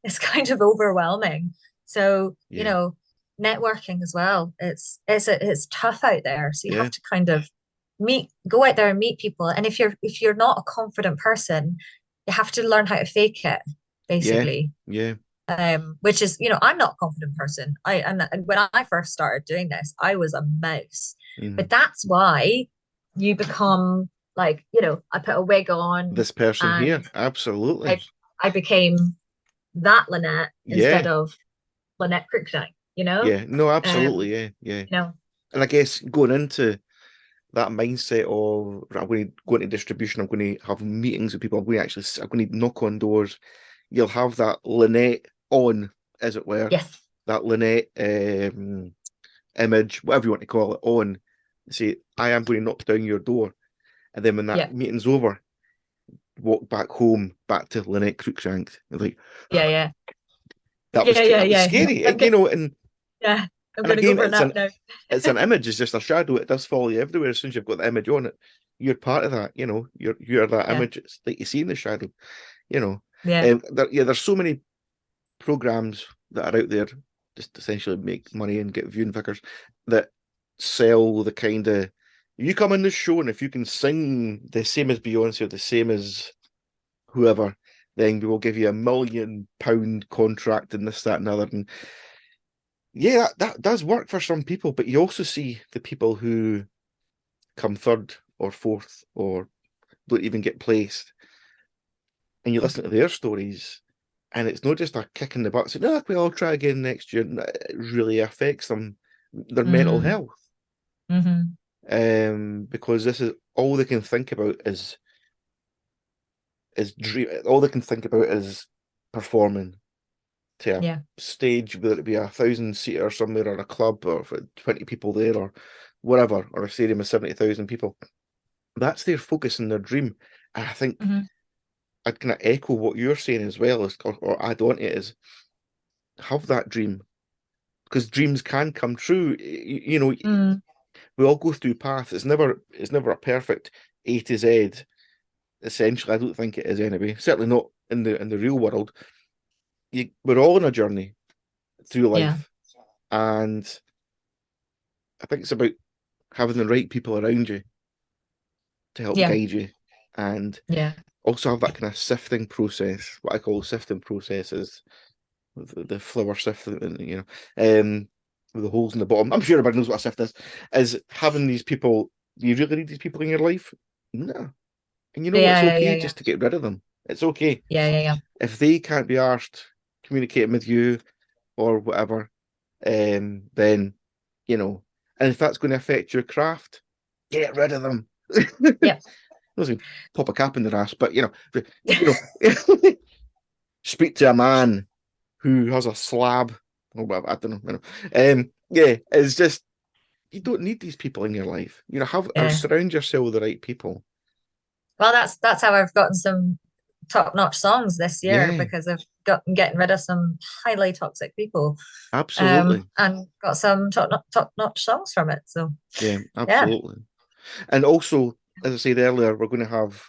[SPEAKER 2] it's kind of overwhelming. So,
[SPEAKER 1] yeah,
[SPEAKER 2] networking as well. It's tough out there. So you
[SPEAKER 1] yeah,
[SPEAKER 2] have to kind of go out there and meet people. And if you're not a confident person, you have to learn how to fake it,
[SPEAKER 1] yeah,
[SPEAKER 2] basically.
[SPEAKER 1] yeah.
[SPEAKER 2] Which is, I'm not a confident person. And when I first started doing this, I was a mouse.
[SPEAKER 1] Hmm.
[SPEAKER 2] But that's why you become like, I put a wig on,
[SPEAKER 1] This person here,
[SPEAKER 2] and
[SPEAKER 1] absolutely.
[SPEAKER 2] I I became that Lynette
[SPEAKER 1] Yeah,
[SPEAKER 2] instead of Lynnette Cruickshank,
[SPEAKER 1] yeah. No,
[SPEAKER 2] Um,
[SPEAKER 1] absolutely. Yeah, yeah.
[SPEAKER 2] you know,
[SPEAKER 1] And I guess going into that mindset of right, I'm going to go into distribution, I'm going to have meetings with people, I'm going to knock on doors. You'll have that Lynette on, as it were,
[SPEAKER 2] yes,
[SPEAKER 1] that Lynette image, whatever you want to call it, on. Say, I am going to knock down your door, and then when that
[SPEAKER 2] yeah,
[SPEAKER 1] meeting's over, walked back home, back to Lynnette Cruickshank. Like,
[SPEAKER 2] Yeah.
[SPEAKER 1] that was scary,
[SPEAKER 2] I'm
[SPEAKER 1] you know. And
[SPEAKER 2] gonna go
[SPEAKER 1] again,
[SPEAKER 2] for a nap now.
[SPEAKER 1] it's an image, it's just a shadow. It does follow you everywhere. As soon as you've got the image on it, you're part of that. You know, you're that
[SPEAKER 2] Yeah.
[SPEAKER 1] image. It's like you see in the shadow. You know,
[SPEAKER 2] Yeah.
[SPEAKER 1] there's so many programs that are out there just essentially make money and get viewing figures that sell the kind of, you come in this show and if you can sing the same as Beyonce or the same as whoever, then we will give you £1 million contract and this, that, and other. And yeah, that does work for some people, but you also see the people who come third or fourth or don't even get placed, and you listen to their stories, and it's not just a kick in the butt saying, "No, we'll try again next year." It really affects them, their mental health, because this is all they can think about is dream. All they can think about is performing to a stage, whether it be 1,000-seater somewhere or a club or 20 people there or whatever, or a stadium of 70,000 people. That's their focus and their dream. And I think I'd kind of echo what you're saying as well, or add on to it, is have that dream, because dreams can come true. You know, we all go through paths. It's never a perfect A to Z. Essentially, I don't think it is anyway. Certainly not in the real world. We're all on a journey through life, and I think it's about having the right people around you to help guide you, and also have that kind of sifting process. What I call sifting process is the flour sifting, you know, with the holes in the bottom. I'm sure everybody knows what a sift is. Is having these people. Do you really need these people in your life? No. And you know what? It's okay just to get rid of them. It's okay. If they can't be arsed communicating with you or whatever, then, you know, and if that's going to affect your craft, get rid of them.
[SPEAKER 2] Yeah.
[SPEAKER 1] Doesn't pop a cap in their ass, but you know, speak to a man who has a slab or whatever. I don't know. Yeah, it's just, you don't need these people in your life. You know, or surround yourself with the right people.
[SPEAKER 2] Well, that's how I've gotten some top-notch songs this year, because I've getting rid of some highly toxic people.
[SPEAKER 1] Absolutely.
[SPEAKER 2] And got some top-notch songs from it. So
[SPEAKER 1] yeah, absolutely. And also, as I said earlier, we're going to have,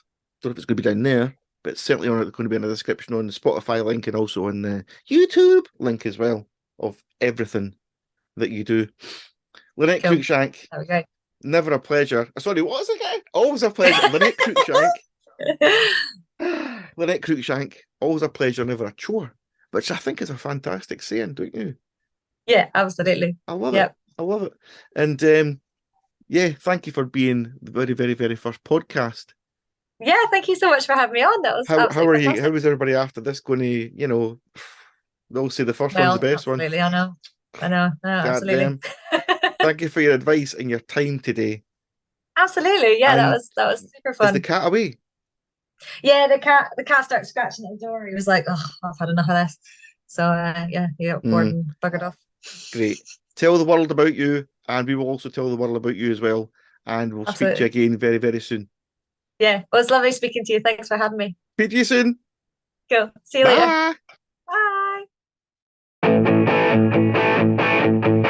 [SPEAKER 1] don't know if it's going to be down there, but certainly it's going to be in the description on the Spotify link and also on the YouTube link as well of everything that you do. Lynnette Cruickshank.
[SPEAKER 2] Okay.
[SPEAKER 1] Never a pleasure. Sorry, what was it again? Always a pleasure. Lynnette Cruickshank. Lynnette Cruickshank. Always a pleasure, never a chore. Which I think is a fantastic saying, don't you?
[SPEAKER 2] Yeah, absolutely.
[SPEAKER 1] I love it. I love it. And yeah, thank you for being the very, very, very first podcast.
[SPEAKER 2] Yeah, thank you so much for having me on. That was
[SPEAKER 1] how are
[SPEAKER 2] fantastic.
[SPEAKER 1] you? How is everybody after this going to, you know, they'll say the first one's the best one.
[SPEAKER 2] Absolutely, I know. Absolutely.
[SPEAKER 1] Thank you for your advice and your time today.
[SPEAKER 2] Absolutely, yeah,
[SPEAKER 1] and
[SPEAKER 2] that was super fun.
[SPEAKER 1] Is the cat away?
[SPEAKER 2] Yeah, the cat started scratching at the door. He was like, "Oh, I've had enough of this." So yeah, he got bored and buggered off.
[SPEAKER 1] Great. Tell the world about you, and we will also tell the world about you as well. And we'll speak to you again very, very soon.
[SPEAKER 2] Yeah, well, it's lovely speaking to you. Thanks for having me.
[SPEAKER 1] Speak to you soon.
[SPEAKER 2] Cool. See you later. Bye.